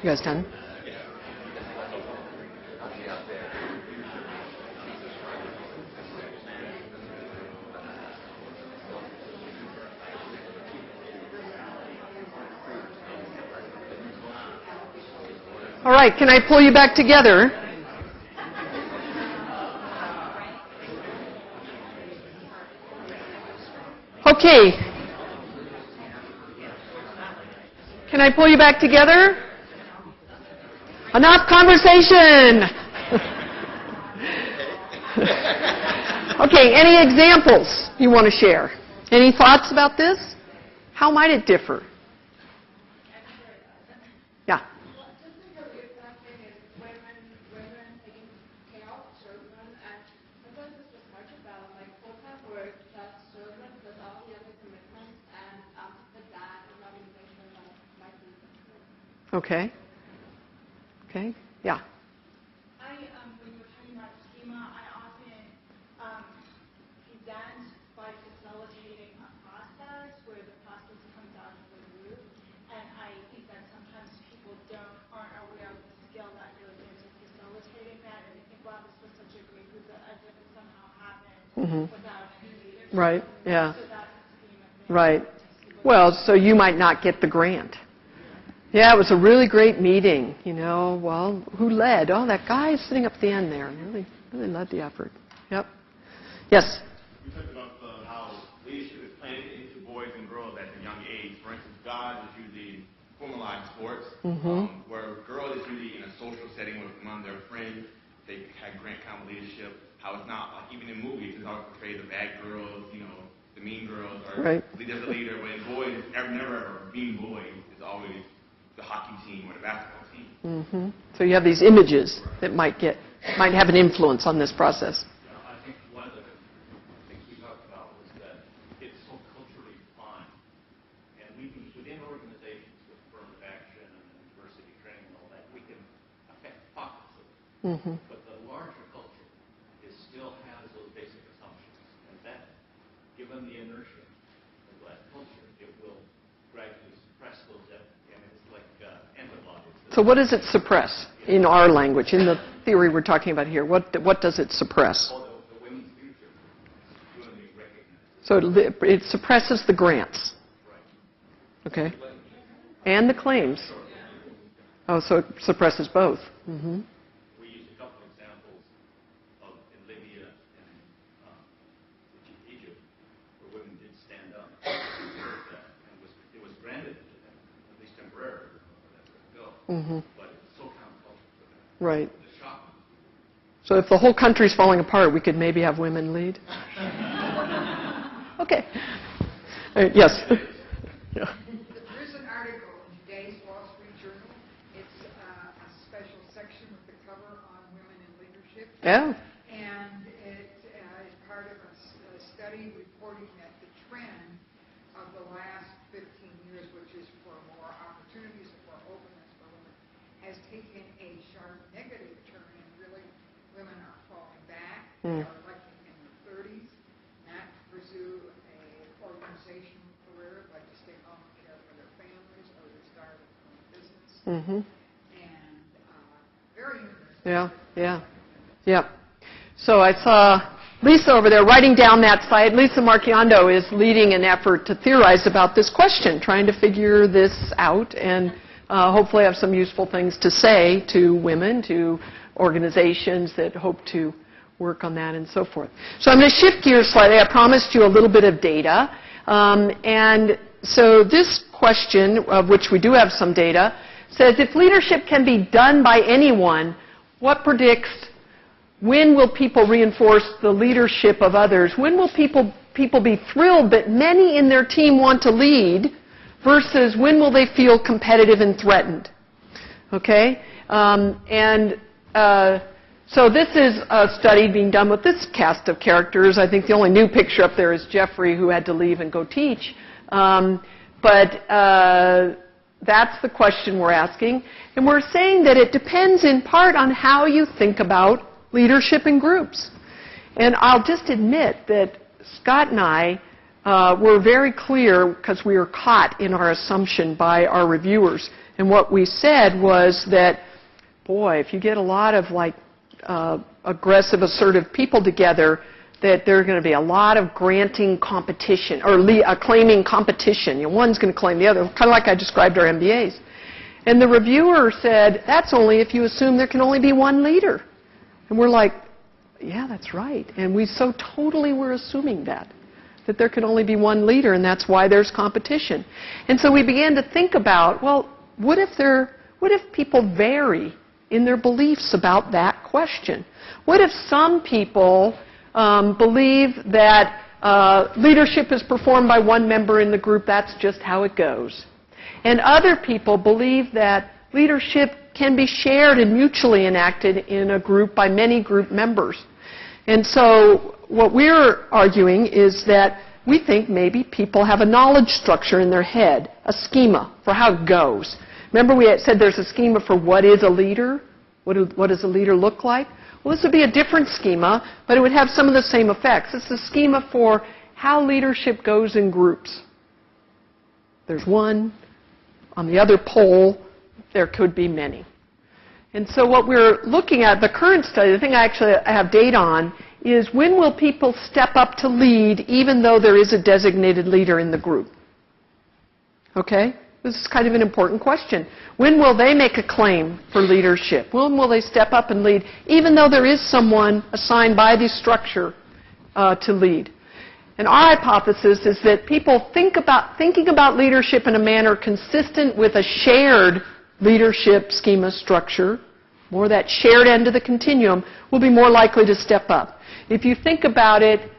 You guys done? All right, can I pull you back together? Okay. Can I pull you back together? Enough conversation. Okay, any examples you want to share? Any thoughts about this? How might it differ? Yeah. Just because it's something is women taking care of children, and sometimes it's just hard to balance, like full-time work plus children plus all the other commitments, and the dad in the organization might be different. Okay. Okay. Yeah. When you were talking about schema, I often present by facilitating a process where the process comes out of the group, and I think that sometimes people aren't aware of the skill that goes into facilitating that, and they think, wow, this was such a great group, that as if it somehow happened without any leadership. Right. Yeah. So that's the scheme of things. Right. Well, so you might not get the grant. Yeah, it was a really great meeting, Well, who led? Oh, that guy sitting up at the end there really led the effort. Yep. Yes? You talked about how leadership is planted into boys and girls at a young age. For instance, God is usually formalized sports, where girls is usually in a social setting with among their friends. They had grant kind of leadership. How it's not, like even in movies, it's always portrayed the bad girls, the mean girls, or Right. There's a leader. But in boys, never ever being boys is always the hockey team or the basketball team. So you have these images that might have an influence on this process. I think one of the things we talked about was that it's so culturally defined, and we can, within organizations with affirmative action and diversity training and all that, we can affect pockets of it. But the larger culture still has those basic assumptions, and that, given the inertia of that culture, it will gradually suppress those. It's like antibodies. So what does it suppress in our language, in the theory we're talking about here? What does it suppress? So it suppresses the grants. Okay. And the claims. Oh, so it suppresses both. Mm-hmm. We used a couple of examples in Libya and Egypt where women did stand up and it was granted to them, at least temporarily, but it's so countercultural. Right. So if the whole country's falling apart, we could maybe have women lead? Okay. Yes. Yeah. There's an article in today's Wall Street Journal. It's a special section with the cover on women in leadership. Yeah. And it is part of a study reporting that the trend of the last 15 years, which is for more opportunities and more openness for women, has taken a sharp negative turn, and really women are falling back. They are electing in their 30s, not to pursue an organizational career, but to stay home and care for their families or to start a business. Mm-hmm. And very interesting. Yeah. So I saw Lisa over there writing down that site. Lisa Marchiondo is leading an effort to theorize about this question, trying to figure this out and hopefully have some useful things to say to women, to organizations that hope to work on that and so forth. So I'm going to shift gears slightly. I promised you a little bit of data. And so this question, of which we do have some data, says if leadership can be done by anyone, what predicts when will people reinforce the leadership of others? When will people be thrilled that many in their team want to lead versus when will they feel competitive and threatened? Okay? So this is a study being done with this cast of characters. I think the only new picture up there is Jeffrey, who had to leave and go teach. That's the question we're asking. And we're saying that it depends in part on how you think about leadership in groups. And I'll just admit that Scott and I were very clear because we were caught in our assumption by our reviewers. And what we said was that, boy, if you get a lot of aggressive, assertive people together, that there are going to be a lot of granting competition or claiming competition. One's going to claim the other, kind of like I described our MBAs. And the reviewer said, that's only if you assume there can only be one leader. And we're like, yeah, that's right. And we so totally were assuming that there can only be one leader, and that's why there's competition. And so we began to think about, well, what if people vary in their beliefs about that question? What if some people believe that leadership is performed by one member in the group, that's just how it goes? And other people believe that leadership can be shared and mutually enacted in a group by many group members. And so what we're arguing is that we think maybe people have a knowledge structure in their head, a schema for how it goes. Remember we had said there's a schema for what is a leader? What does a leader look like? Well, this would be a different schema, but it would have some of the same effects. It's a schema for how leadership goes in groups. There's one. On the other pole, there could be many. And so what we're looking at, the current study, the thing I have data on, is when will people step up to lead even though there is a designated leader in the group? Okay? This is kind of an important question. When will they make a claim for leadership? When will they step up and lead, even though there is someone assigned by the structure to lead? And our hypothesis is that people thinking about leadership in a manner consistent with a shared leadership schema structure, more that shared end of the continuum, will be more likely to step up. If you think about it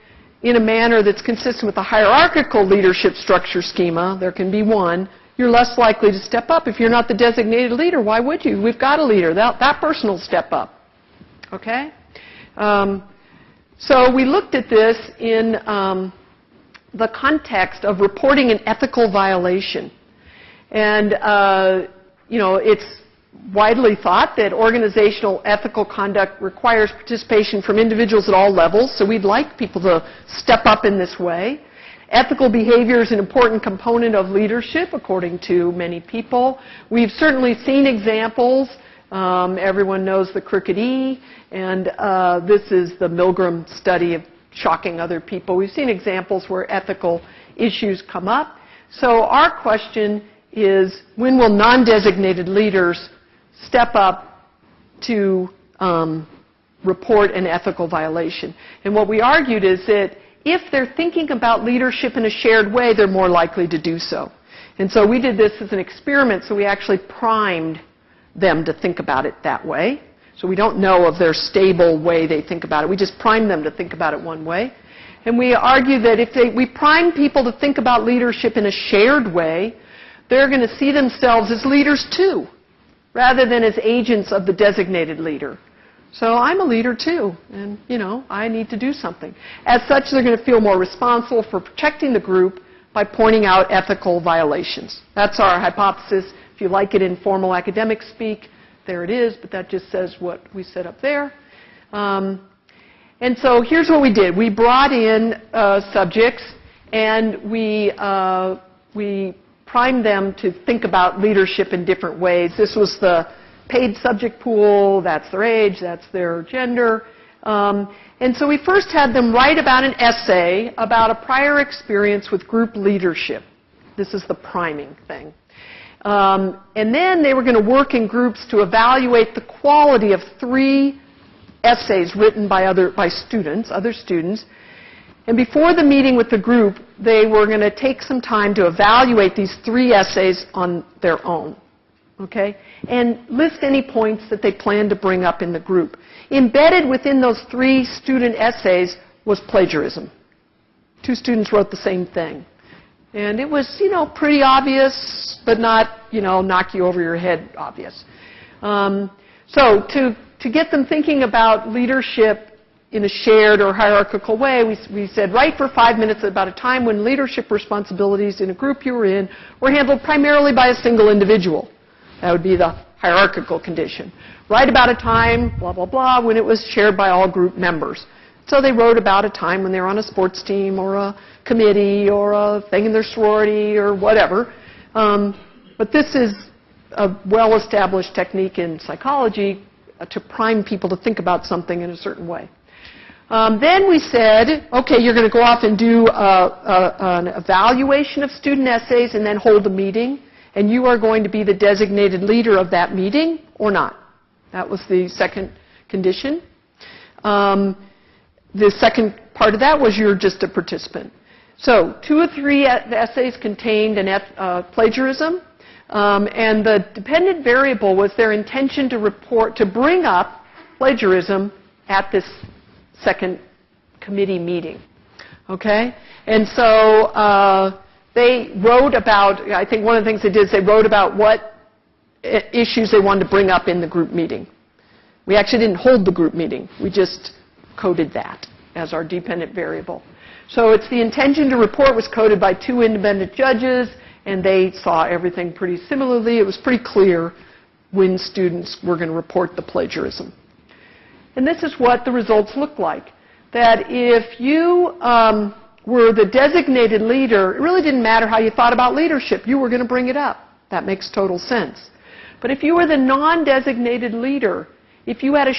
in a manner that's consistent with a hierarchical leadership structure schema, there can be one, you're less likely to step up. If you're not the designated leader, why would you? We've got a leader. That person will step up. Okay? So we looked at this in the context of reporting an ethical violation. And, it's widely thought that organizational ethical conduct requires participation from individuals at all levels, so we'd like people to step up in this way. Ethical behavior is an important component of leadership, according to many people. We've certainly seen examples. Everyone knows the crooked E, and this is the Milgram study of shocking other people. We've seen examples where ethical issues come up. So our question is, when will non-designated leaders step up to report an ethical violation? And what we argued is that if they're thinking about leadership in a shared way, they're more likely to do so. And so we did this as an experiment, so we actually primed them to think about it that way. So we don't know of their stable way they think about it. We just primed them to think about it one way. And we argue that if we prime people to think about leadership in a shared way, they're going to see themselves as leaders too, rather than as agents of the designated leader. So I'm a leader too, and, I need to do something. As such, they're going to feel more responsible for protecting the group by pointing out ethical violations. That's our hypothesis. If you like it in formal academic speak, there it is, but that just says what we set up there. And so here's what we did. We brought in subjects, and we primed them to think about leadership in different ways. This was the paid subject pool. That's their age. That's their gender. And so we first had them write about an essay about a prior experience with group leadership. This is the priming thing. And then they were going to work in groups to evaluate the quality of 3 essays written by other students. And before the meeting with the group, they were going to take some time to evaluate these 3 essays on their own. Okay? And list any points that they planned to bring up in the group. Embedded within those 3 student essays was plagiarism. 2 students wrote the same thing. And it was, pretty obvious, but not, knock you over your head obvious. So to get them thinking about leadership in a shared or hierarchical way, we said, write for 5 minutes about a time when leadership responsibilities in a group you were in were handled primarily by a single individual. That would be the hierarchical condition. Write about a time, blah, blah, blah, when it was shared by all group members. So they wrote about a time when they were on a sports team or a committee or a thing in their sorority or whatever. But this is a well-established technique in psychology to prime people to think about something in a certain way. Then we said, okay, you're going to go off and do an evaluation of student essays and then hold a meeting. And you are going to be the designated leader of that meeting or not. That was the second condition. The second part of that was you're just a participant. So 2 or 3 essays contained plagiarism. And the dependent variable was their intention to bring up plagiarism at this second committee meeting. Okay? And so they wrote about, I think one of the things they did is they wrote about what issues they wanted to bring up in the group meeting. We actually didn't hold the group meeting. We just coded that as our dependent variable. So it's the intention to report was coded by 2 independent judges, and they saw everything pretty similarly. It was pretty clear when students were going to report the plagiarism. And this is what the results look like. That if you were the designated leader, it really didn't matter how you thought about leadership. You were going to bring it up. That makes total sense. But if you were the non-designated leader, if you had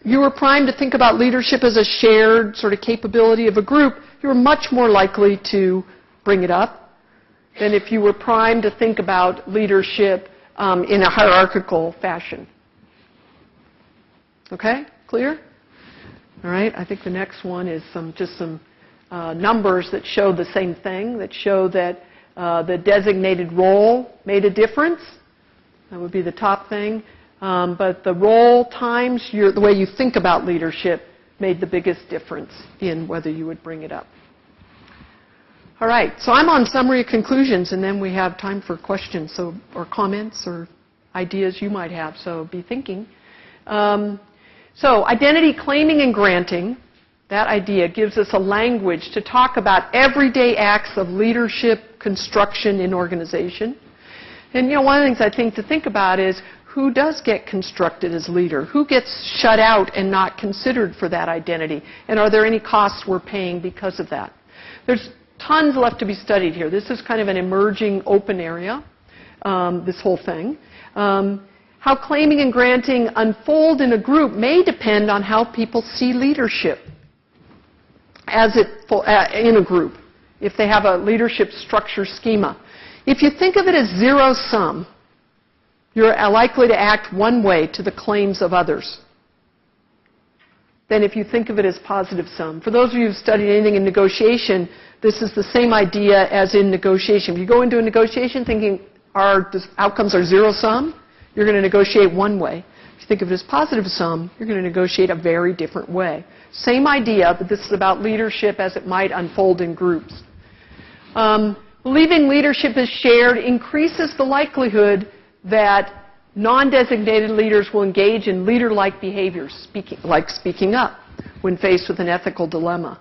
you were primed to think about leadership as a shared sort of capability of a group, you were much more likely to bring it up than if you were primed to think about leadership in a hierarchical fashion. Okay? Clear? All right. I think the next one is just some numbers that show the same thing, that show that the designated role made a difference. That would be the top thing. But the role times the way you think about leadership made the biggest difference in whether you would bring it up. All right, so I'm on summary conclusions, and then we have time for questions or comments or ideas you might have, so be thinking. So identity claiming and granting, that idea gives us a language to talk about everyday acts of leadership construction in organization. And one of the things I think to think about is who does get constructed as leader? Who gets shut out and not considered for that identity? And are there any costs we're paying because of that? There's tons left to be studied here. This is kind of an emerging open area, this whole thing. How claiming and granting unfold in a group may depend on how people see leadership in a group, if they have a leadership structure schema. If you think of it as zero-sum, you're likely to act one way to the claims of others than if you think of it as positive sum. For those of you who've studied anything in negotiation, this is the same idea as in negotiation. If you go into a negotiation thinking our outcomes are zero-sum, you're going to negotiate one way. If you think of it as positive sum, you're going to negotiate a very different way. Same idea, but this is about leadership as it might unfold in groups. Believing leadership is shared increases the likelihood that non-designated leaders will engage in leader-like behaviors, like speaking up when faced with an ethical dilemma.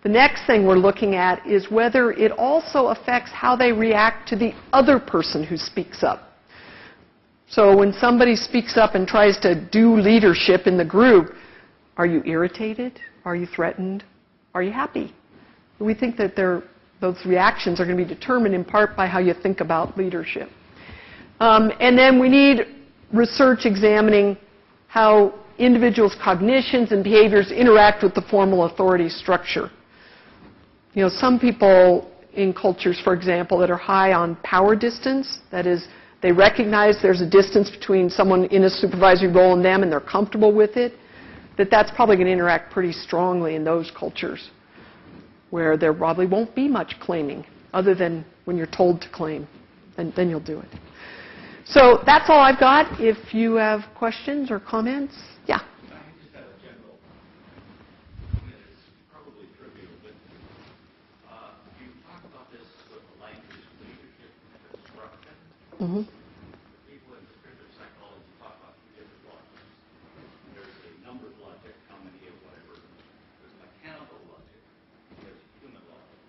The next thing we're looking at is whether it also affects how they react to the other person who speaks up. So when somebody speaks up and tries to do leadership in the group, are you irritated? Are you threatened? Are you happy? We think that those reactions are going to be determined in part by how you think about leadership. And then we need research examining how individuals' cognitions and behaviors interact with the formal authority structure. You know, some people in cultures, for example, that are high on power distance, that is, they recognize there's a distance between someone in a supervisory role and them and they're comfortable with it, that's probably going to interact pretty strongly in those cultures where there probably won't be much claiming other than when you're told to claim, and then you'll do it. So that's all I've got. If you have questions or comments, yeah. I just have a general, it's probably trivial, but you talk about this with the language leadership construction. Mm-hmm. People in descriptive psychology talk about two different logics. There's a numbers logic, how many of whatever. There's mechanical logic. There's human logic.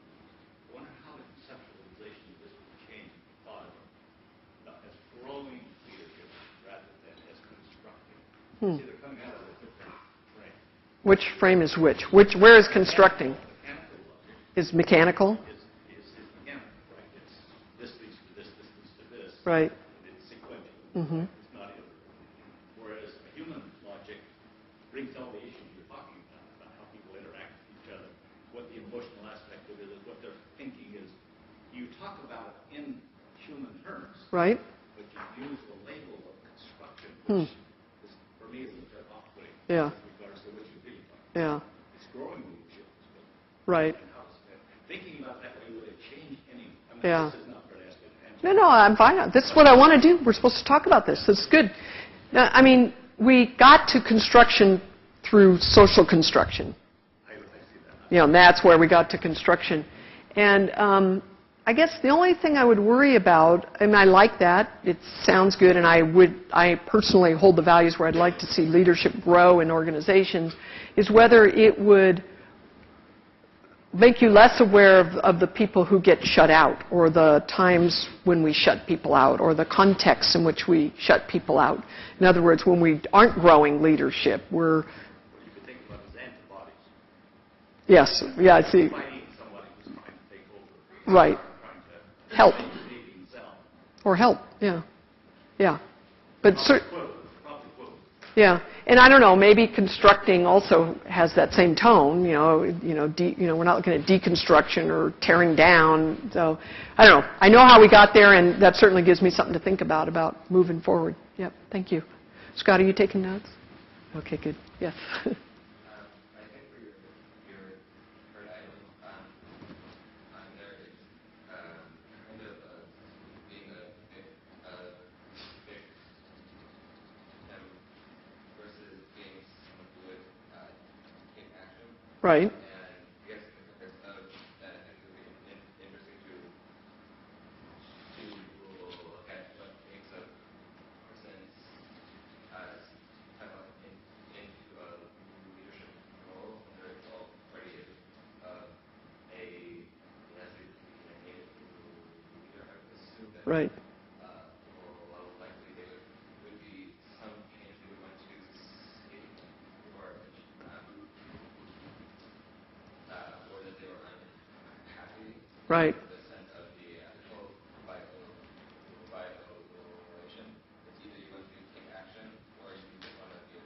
I wonder how the conceptualization of this would change the thought of as growing leadership rather than as constructing. See, they're coming out of a different frame. Which frame is which? Where is constructing? Mechanical logic Is mechanical? is mechanical, right? It's this leads to this leads to this. Right. It's sequential. Mm-hmm. It's not iterative. Whereas a human logic brings all the issues you're talking about how people interact with each other, what the emotional aspect of it is, what their thinking is. You talk about it in human terms. Right. But you use the label of construction, which is, for me, is a bit off-putting Yeah. with regards to what you're really talking about. Yeah. It's growing leadership. Right. And how thinking about that way, would it change any? I mean, Yeah. this is not for asking. No, I'm fine. This is what I want to do. We're supposed to talk about this. It's good. Now, I mean, we got to construction through social construction. I see that. You know, and that's where we got to construction. And I guess the only thing I would worry about, I mean, I like that. It sounds good, and I personally hold the values where I'd like to see leadership grow in organizations, is whether it would make you less aware of the people who get shut out, or the times when we shut people out, or the contexts in which we shut people out. In other words, when we aren't growing leadership, we're... What you could think about is antibodies. Yes, yeah, I see. Fighting somebody who's trying to take over. Right. Trying to Help. maybe himself. Or help, yeah. Yeah. But Probably quote. yeah, and I don't know, maybe constructing also has that same tone, we're not looking at deconstruction or tearing down. So, I don't know. I know how we got there, and that certainly gives me something to think about moving forward. Yep, thank you. Scott, are you taking notes? Okay, good. Yes. I think for your third item, there is kind of being a fixed versus being someone who would take action. Right. And I guess in the context of that, I think it would be interesting to look at what makes a person's step up into a leadership role, whether it's already has to be a native leader. I would assume that Right. well, likely there would be some change they would want to see or Right. the sense of the whole violation. It's either you want to take action, or you just want to give,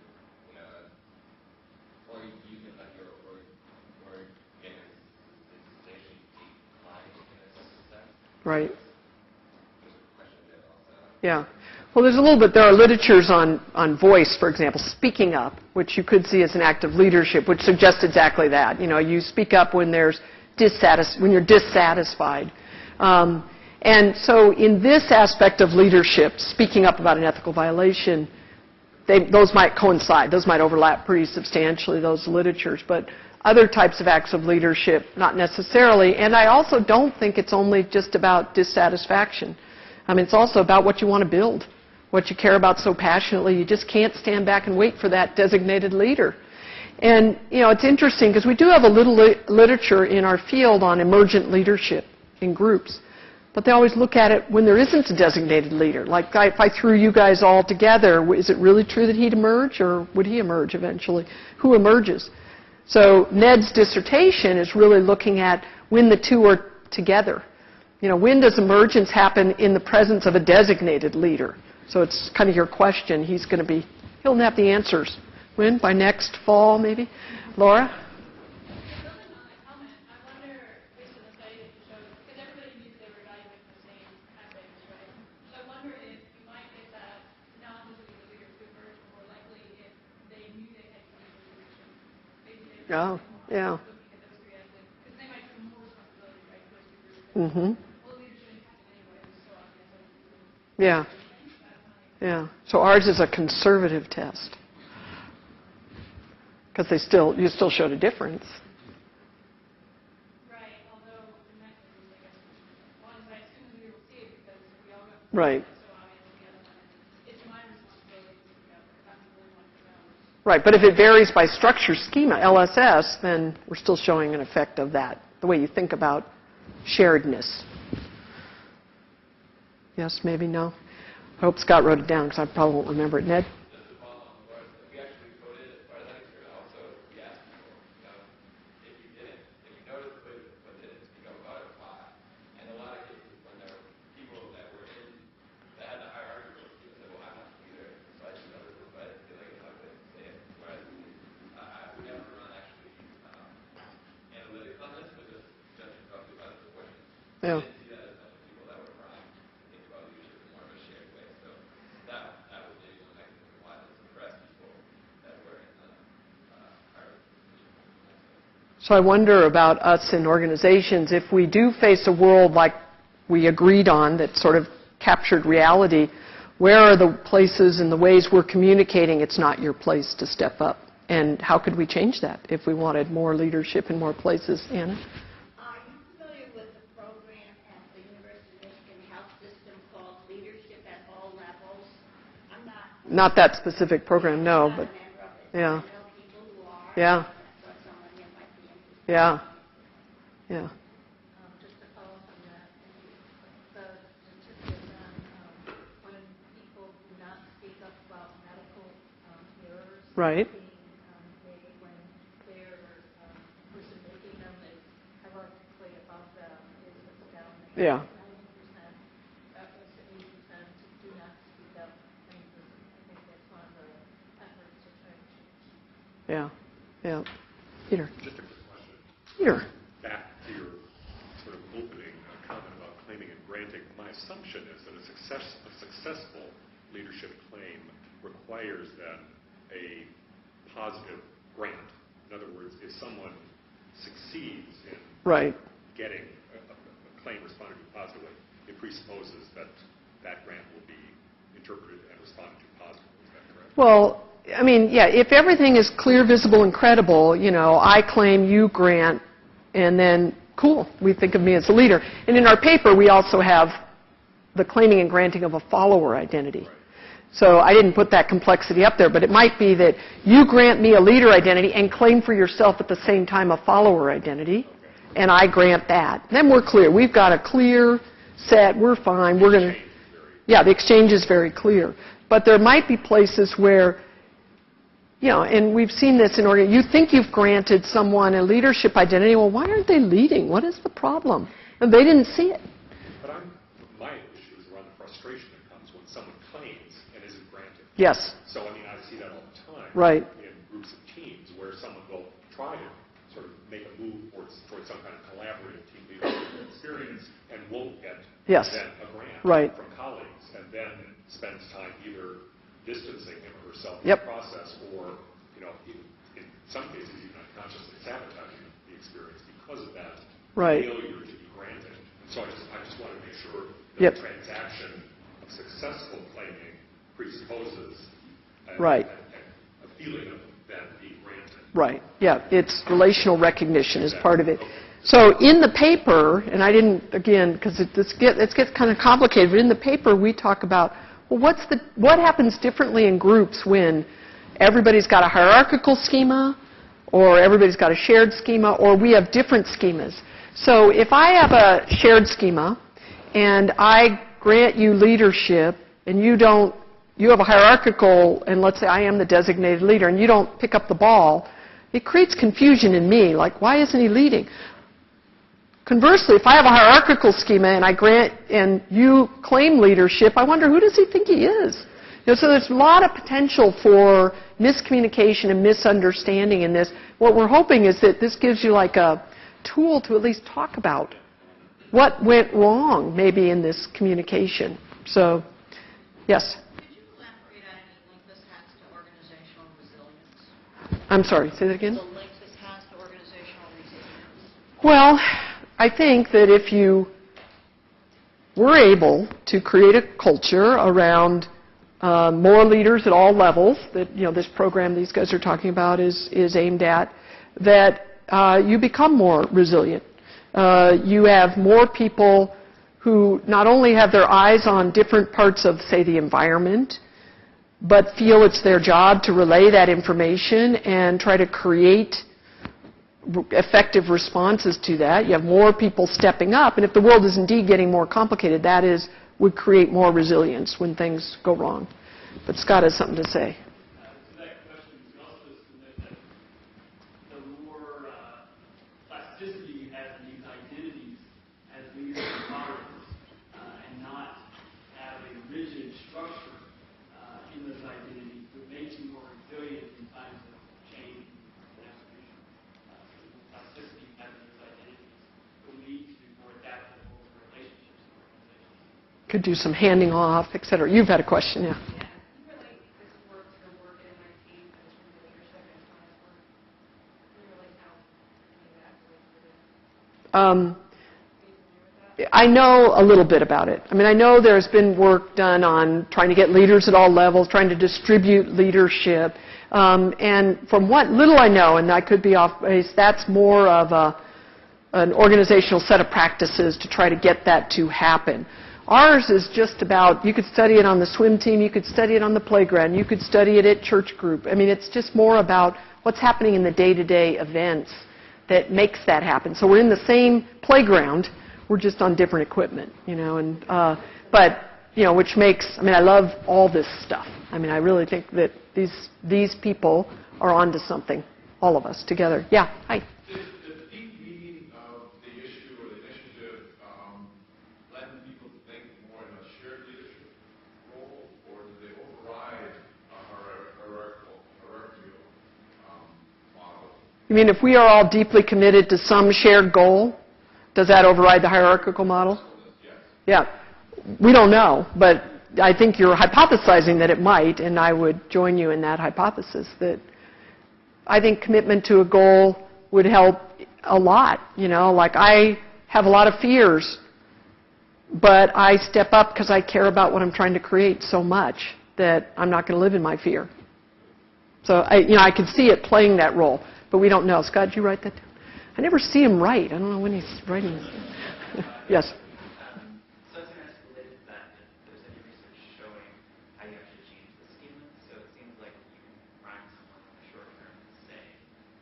or you can let your or get a sensation decline in a sense. Right. There's a question there also. Yeah. Well, there are literatures on voice, for example, speaking up, which you could see as an act of leadership, which suggests exactly that. You speak up when you're dissatisfied. And so in this aspect of leadership, speaking up about an ethical violation, those might coincide. Those might overlap pretty substantially, those literatures. But other types of acts of leadership, not necessarily. And I also don't think it's only just about dissatisfaction. I mean, it's also about what you want to build, what you care about so passionately. You just can't stand back and wait for that designated leader. And, it's interesting because we do have a little literature in our field on emergent leadership in groups. But they always look at it when there isn't a designated leader. Like, if I threw you guys all together, is it really true that he'd emerge, or would he emerge eventually? Who emerges? So Ned's dissertation is really looking at when the two are together. When does emergence happen in the presence of a designated leader? So it's kind of your question. He'll have the answers. When? By next fall, maybe? Laura? Oh, yeah. Mm-hmm. Yeah. Yeah. So ours is a conservative test. Because you still showed a difference. Right, although the mechanism, I guess, one is I assume we will see it because we all got right. So obviously the other one it's my responsibility to figure out if I'm really want to know. Right, but if it varies by structure schema, LSS, then we're still showing an effect of that, the way you think about sharedness. Yes, maybe, no? I hope Scott wrote it down because I probably won't remember it. Ned? Yeah. So I wonder about us in organizations, if we do face a world like we agreed on that sort of captured reality, where are the places and the ways we're communicating it's not your place to step up? And how could we change that if we wanted more leadership in more places? Anna? Are you familiar with the program at the University of Michigan Health System called Leadership at All Levels? I'm not that specific program, no, but yeah. I know people who are. Yeah. But someone here might be interested. Yeah. Yeah. Just to follow up on that, the statistics on when people do not speak up about medical errors Right. being made when their person making them is hierarchically above them is down. Yeah. 90%, that was 80% do not speak up. And I think that's one of the efforts to try to change. Yeah. Yeah. Peter. Just a quick question. Peter. Back to your sort of opening comment about claiming and granting. My assumption is that a successful leadership claim requires then a positive grant. In other words, if someone succeeds in Right. getting a claim responded to positively, it presupposes that that grant will be interpreted and responded to positively. Is that correct? Well, I mean, yeah, if everything is clear, visible, and credible, I claim, you grant, and then, cool, we think of me as a leader. And in our paper, we also have the claiming and granting of a follower identity. Right. So I didn't put that complexity up there, but it might be that you grant me a leader identity and claim for yourself at the same time a follower identity, and I grant that. Then we're clear. We've got a clear set. We're fine. We're going to, yeah, the exchange is very clear. But there might be places where, and we've seen this in you think you've granted someone a leadership identity. Well, why aren't they leading? What is the problem? And they didn't see it. But my issue is around the frustration that comes when someone claims and isn't granted. Yes. So, I mean, I see that all the time. Right. In groups of teams where someone will try to sort of make a move towards some kind of collaborative team leadership experience and won't get Yes. then a grant Right. from colleagues, and then spends time either distancing him or herself Yep. from the process, or, you know, in some cases even unconsciously sabotaging the experience because of that Right. failure to be granted. And so I just want to make sure that Yep. the transaction of successful claiming presupposes Right. a feeling of that being granted. Right. Yeah, it's relational recognition is part of it. So in the paper, and I didn't, again, because it gets kind of complicated, but in the paper we talk about, well, what happens differently in groups when everybody's got a hierarchical schema, or everybody's got a shared schema, or we have different schemas. So if I have a shared schema, and I grant you leadership, and you have a hierarchical, and let's say I am the designated leader, and you don't pick up the ball, it creates confusion in me, like, why isn't he leading? Conversely, if I have a hierarchical schema and I grant and you claim leadership, I wonder, who does he think he is? You know, so there's a lot of potential for miscommunication and misunderstanding in this. What we're hoping is that this gives you like a tool to at least talk about what went wrong maybe in this communication. So, yes? Could you elaborate on any link this has to organizational resilience? I'm sorry, say that again? The link this has to organizational resilience. Well, I think that if you were able to create a culture around more leaders at all levels, that this program these guys are talking about is aimed at, that you become more resilient. You have more people who not only have their eyes on different parts of, say, the environment, but feel it's their job to relay that information and try to create effective responses to that. You have more people stepping up, and if the world is indeed getting more complicated, would create more resilience when things go wrong. But Scott has something to say. To that question, we also submit that the more plasticity you have in these identities as leaders and moderators, and not have a rigid structure in those identities, would make you more resilient in times of change and evolution. Plasticity you have in those identities will lead to more adaptable relationships in organizations. Could do some handing off, et cetera. You've had a question, yeah. I know a little bit about it. I mean, I know there's been work done on trying to get leaders at all levels, trying to distribute leadership. And from what little I know, and I could be off base, that's more of an organizational set of practices to try to get that to happen. Ours is just about, you could study it on the swim team, you could study it on the playground, you could study it at church group. I mean, it's just more about what's happening in the day-to-day events that makes that happen. So we're in the same playground, we're just on different equipment, but which makes, I mean, I love all this stuff. I mean, I really think that these people are onto something, all of us together. Yeah, hi. Did the deep meaning of the issue or the initiative lend people to think more in a shared leadership role, or did they override a hierarchical model? You mean if we are all deeply committed to some shared goal, does that override the hierarchical model? Yes. Yeah. We don't know, but I think you're hypothesizing that it might, and I would join you in that hypothesis that I think commitment to a goal would help a lot. Like I have a lot of fears, but I step up because I care about what I'm trying to create so much that I'm not going to live in my fear. So I can see it playing that role, but we don't know. Scott, did you write that down? I never see him write. I don't know when he's writing this. Yes. So I was going to ask related to that, if there's any research showing how you actually change the schema. So it seems like you can prime someone in the short term and say,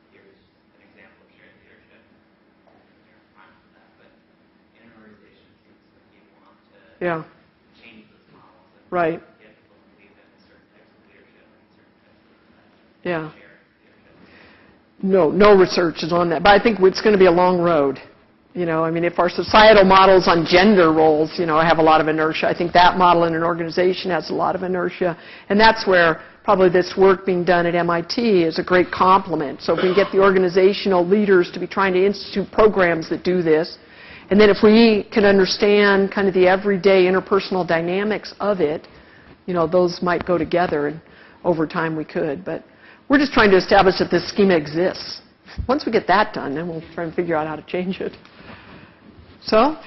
here's an example of shared leadership. You're primed for that. But in an organization, it seems like you want to change those models and right. get people to believe in certain types of leadership and certain types of yeah. shared leadership. No research is on that. But I think it's going to be a long road. I mean, if our societal models on gender roles, have a lot of inertia, I think that model in an organization has a lot of inertia. And that's where probably this work being done at MIT is a great complement. So if we can get the organizational leaders to be trying to institute programs that do this, and then if we can understand kind of the everyday interpersonal dynamics of it, those might go together, and over time we could. But we're just trying to establish that this schema exists. Once we get that done, then we'll try and figure out how to change it. So,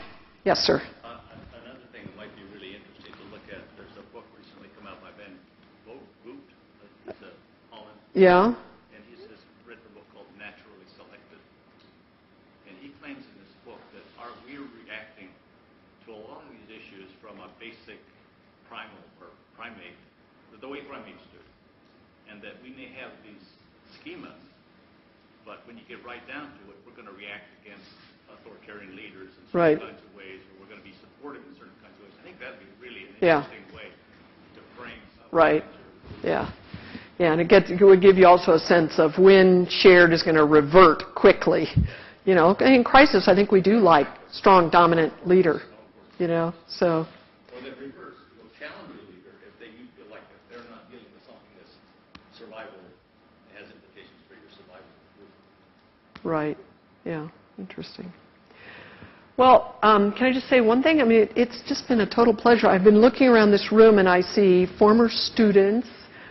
yes, sir. Another thing that might be really interesting to look at, there's a book recently come out by Ben Boot, he's a Holland. Yeah. And he's written a book called Naturally Selected. And he claims in this book that we're reacting to a lot of these issues from a basic primal or primate, the way primates do. And that we may have these schemas, but when you get right down to it, we're going to react against authoritarian leaders in certain kinds of ways, or we're going to be supportive in certain kinds of ways. I think that would be really an interesting way to frame something. Right. Yeah. Yeah, and it would give you also a sense of when shared is going to revert quickly. In crisis, I think we do like strong, dominant leader. So. Or the reverse, challenge the leader if they feel like if they're not dealing with something that's survival, has implications for your survival. Right. Yeah. Interesting. Well, can I just say one thing? I mean, it's just been a total pleasure. I've been looking around this room and I see former students.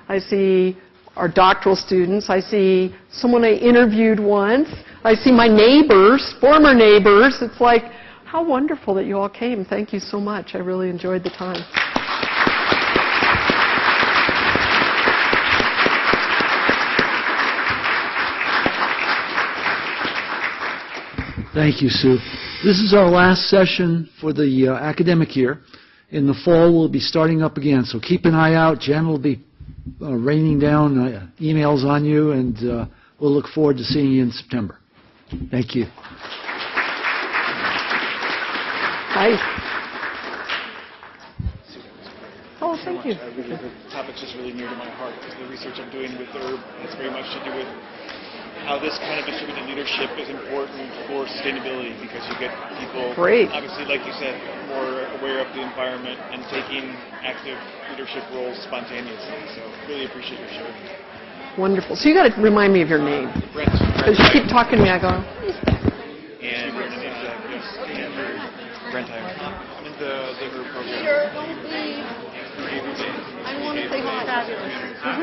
I see our doctoral students. I see someone I interviewed once. I see my neighbors, former neighbors. It's like, how wonderful that you all came. Thank you so much. I really enjoyed the time. Thank you, Sue. This is our last session for the academic year. In the fall, we'll be starting up again, so keep an eye out. Jen will be raining down emails on you, and we'll look forward to seeing you in September. Thank you. Hi. Oh, thank you. The topic's just really near to my heart because the research I'm doing with Herb has very much to do with how this kind of distributed leadership is important for sustainability because you get people, obviously, like you said, more aware of the environment and taking active leadership roles spontaneously. So really appreciate your show. Wonderful. So you got to remind me of your name. Brent. Because you keep talking to me, I go, And yes, Brent Hyman. I'm in the Herb program. Sure, don't leave. I want to say hi. Fabulous.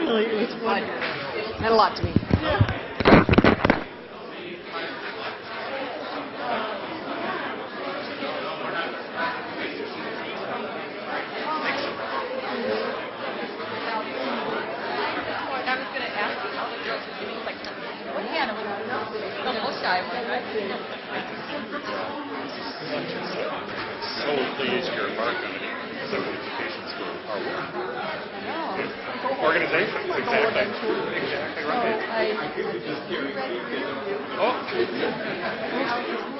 Really, it was wonderful. Meant a lot to me. So pleased you're embarked on a civil education school. Our work. Organizations, exactly. Exactly right. Oh.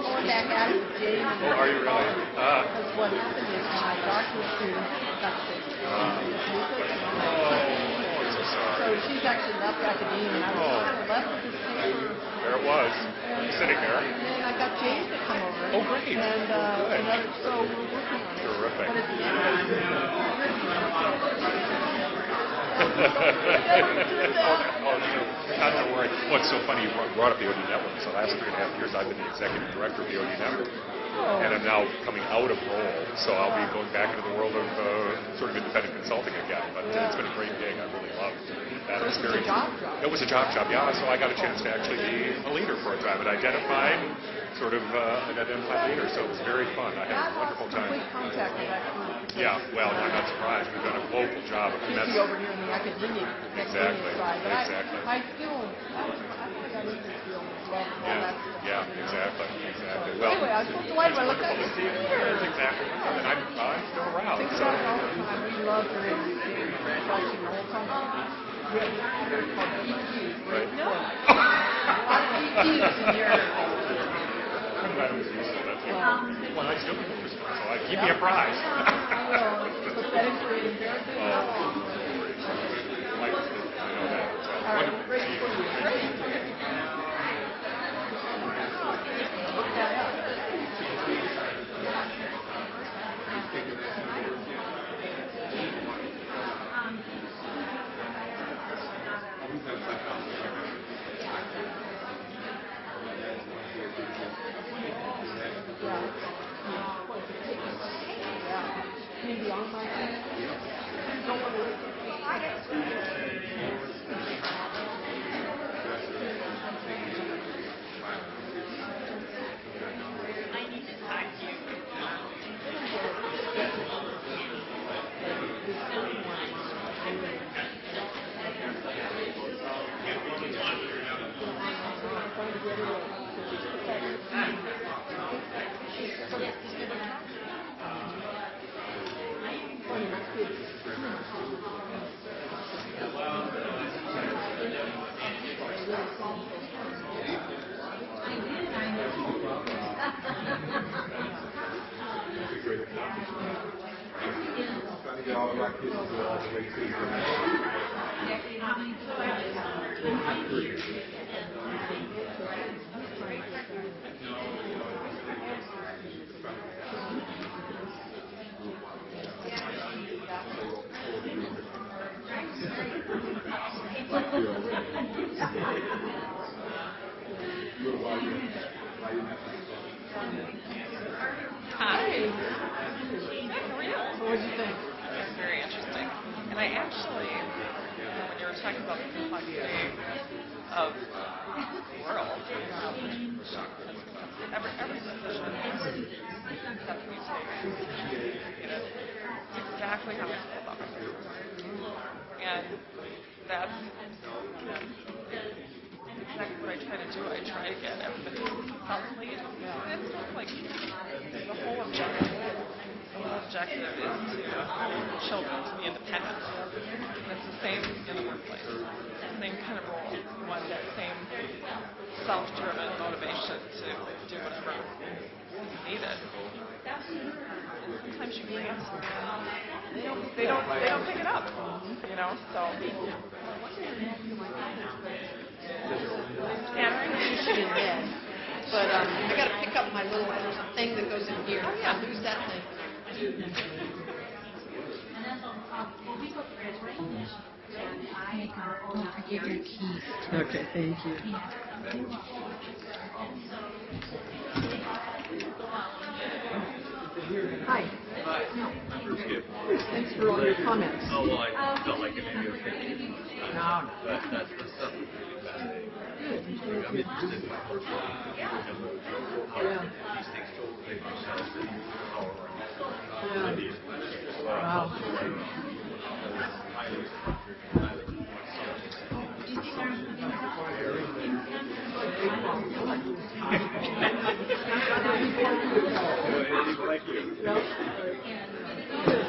Going back out of the gym. Oh, are you really? Because what happened is my doctoral student got sick. So she's actually left academia, and I was kind of left with this paper. There it was, sitting there. And then I got James to come over. Oh, great. And so we're working on it. Terrific. But it's Not to worry. What's so funny, you brought up the OD Network. So the last 3.5 years, I've been the executive director of the OD Network. And I'm now coming out of role, so I'll be going back into the world of sort of independent consulting again. But it's been a great gig. I really loved that experience. It was a job job, yeah. So I got a chance to actually be a leader for a time, an identified leader. So it was very fun. I had a wonderful time. Contact with that group. Yeah, well, I'm not surprised. We've done a global job. Usually over here in the academic side. But exactly. I still, I think I need to feel love and all that stuff. Yeah, exactly. Well, anyway, I was so delighted when I looked at you. That's exactly. And I'm still around. Think about it all the time. We love your interviews. Watching the whole time. We have a called EQ. Right. No. A lot of EQs in your I'm glad it was useful. That's it. Well, I still get this one, so keep me apprised. I will. Put that into it and very good. I know that. All right, great for you. Great. Look that up. Hi. How are you? What did you think? That's very interesting. And I actually, when you were talking about the complexity of the world, every decision that we take, it's exactly how I feel about it. And that's exactly what I try to do. I try to get everybody self-lead. And it's not like the whole objective. The whole objective is to children to be independent. And it's the same in the workplace. Same kind of role. You want that same self-driven motivation to do whatever is needed. And sometimes you grant, they don't pick it up. So. Yeah, I think you should in bed. But I got to pick up my little, there's a thing that goes in here. Oh, yeah. Who's that thing? Don't forget your keys. Okay, thank you. Hi. Thanks for all your comments. Oh, well, I felt like it maybe okay. No. But that's something really bad. I'm interested in my personal how these things filtrate themselves and how our ideas. Wow. Highly structured and Thank you.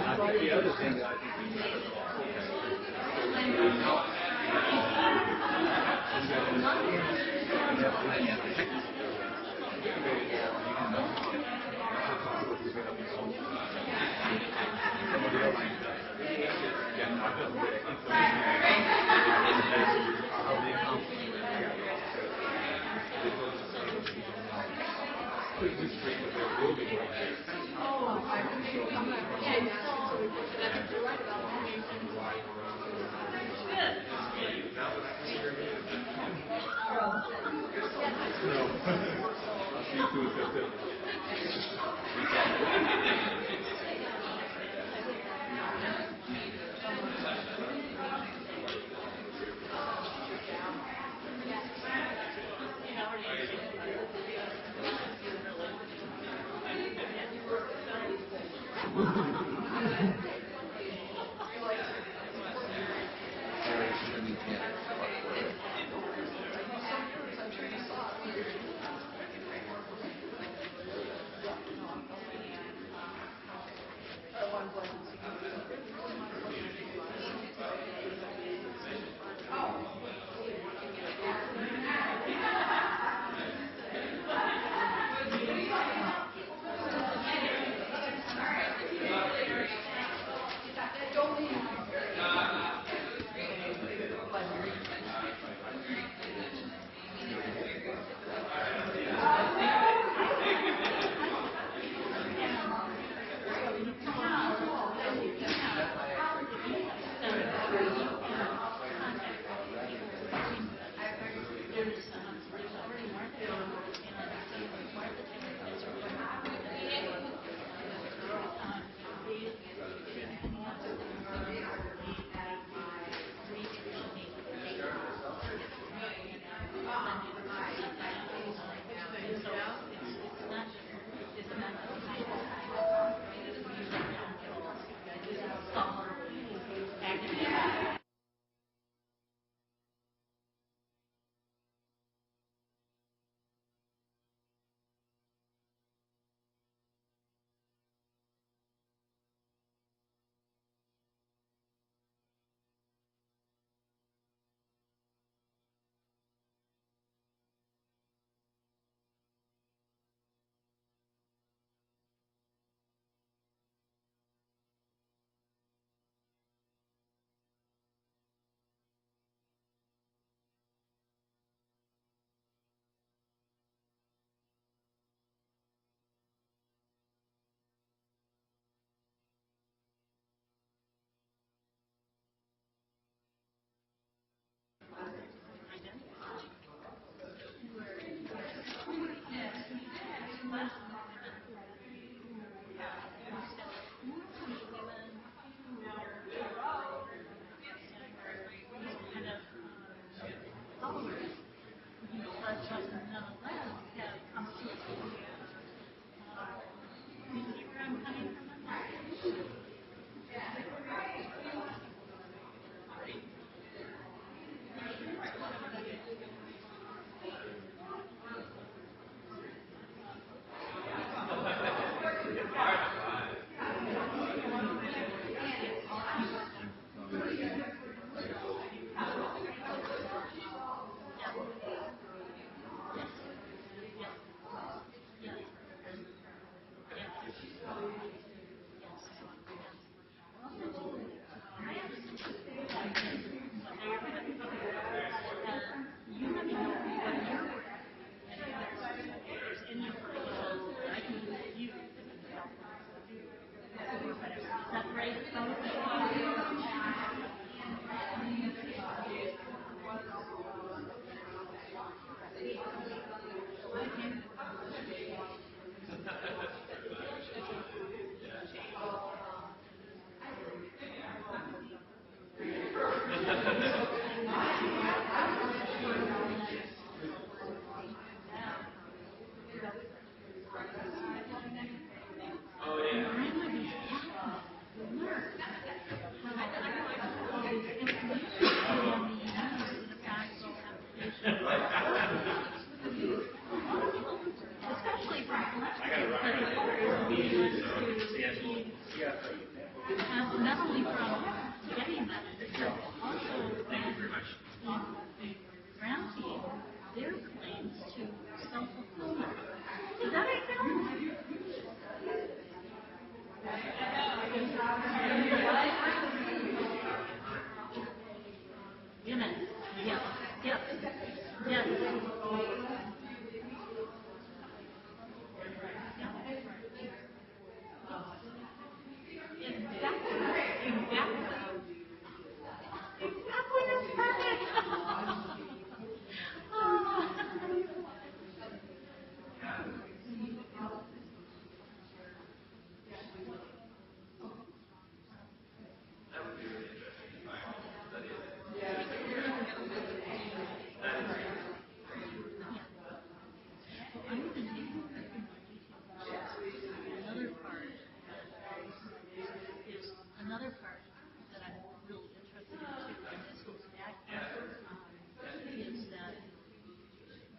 I think the other thing that I think we need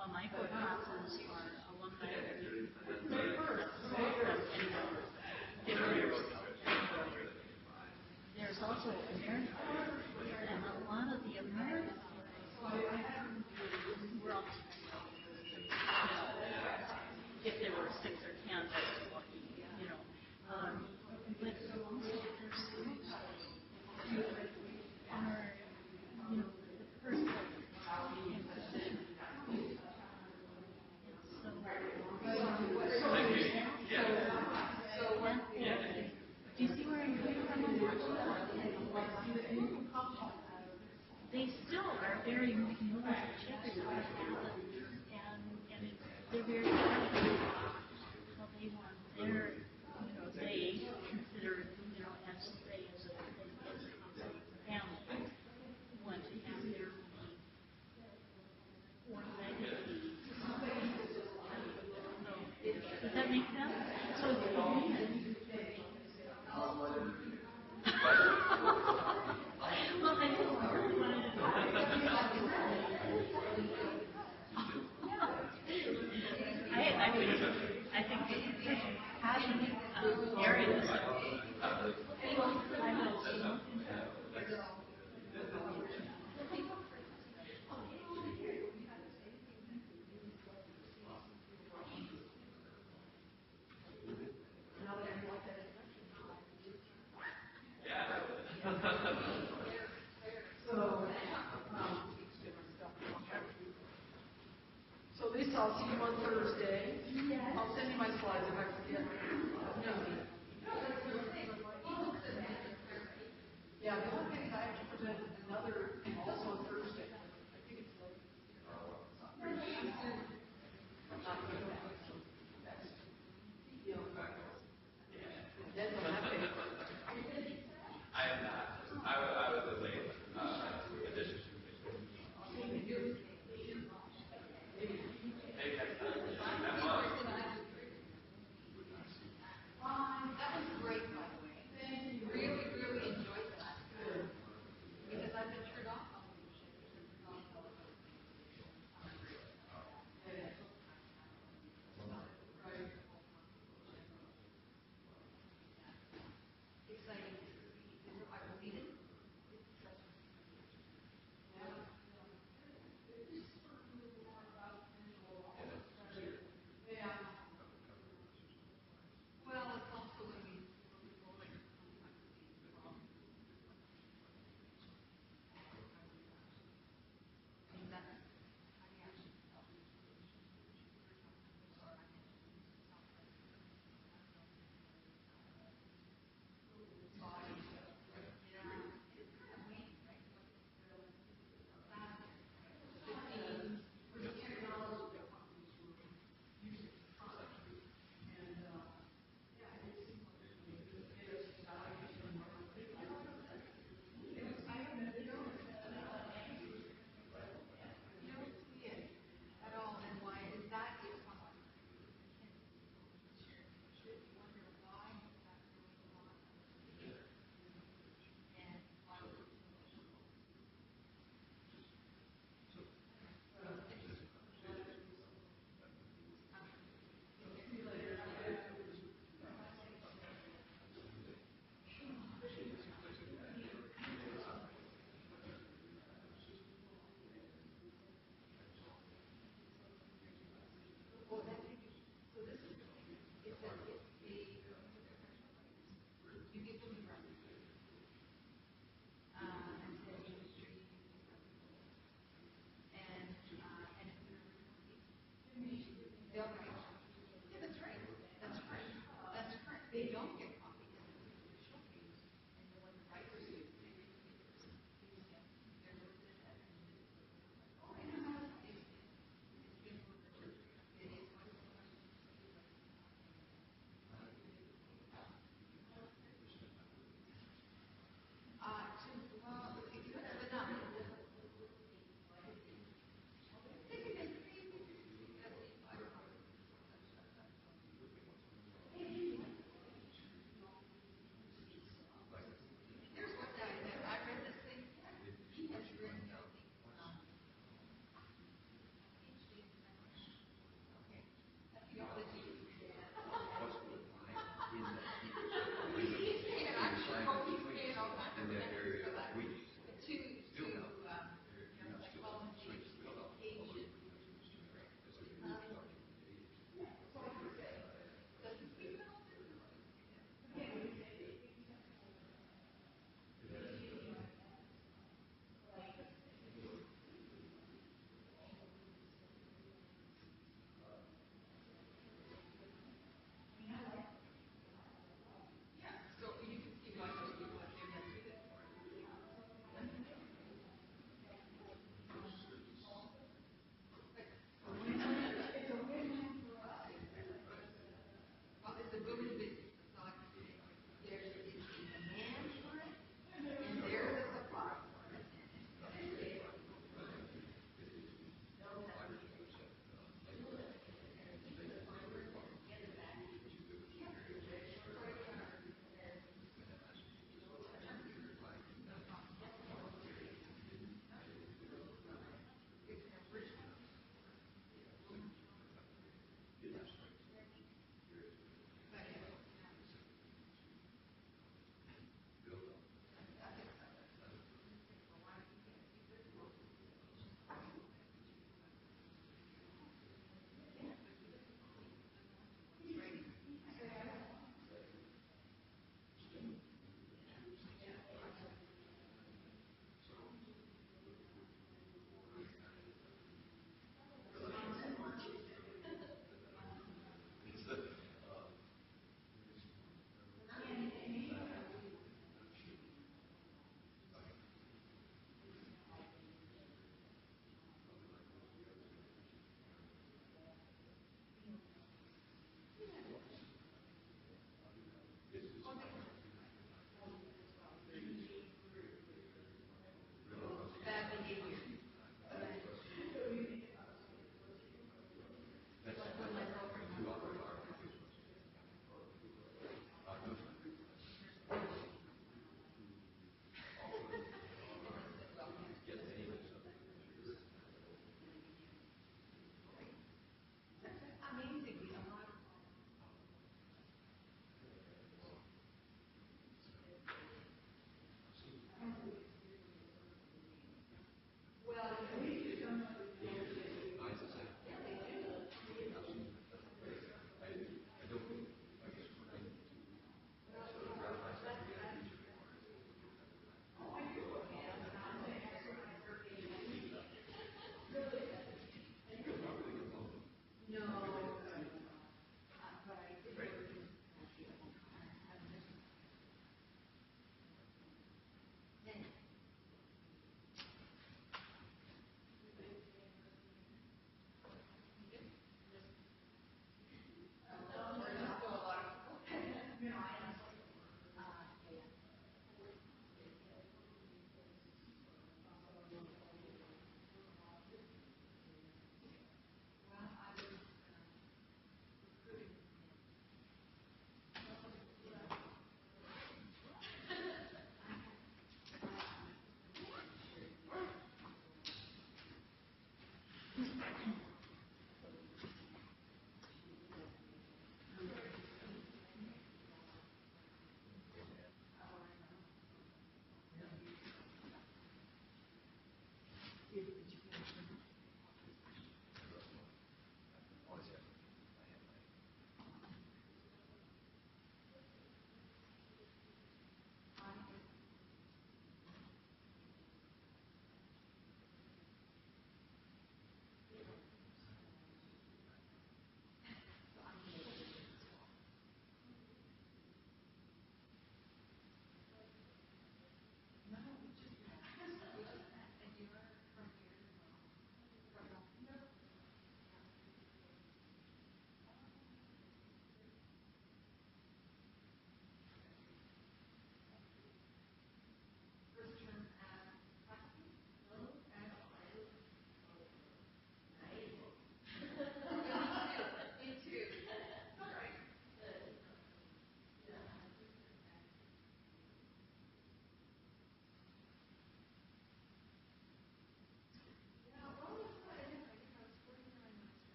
Well, my four classes are alumni. There's also American, and a lot of the American were all, if there were 6 or 10, that's lucky, but also there's some are, the person in position. Do you see where I'm coming from? They still are very militant, and they're very how they want their, they consider, as they as a family want to have their or legacy. Does that make sense? So well, I really wanted to I think it's such passionate areas. So Lisa, I'll see you on Thursday. I'll send you my slides if I forget.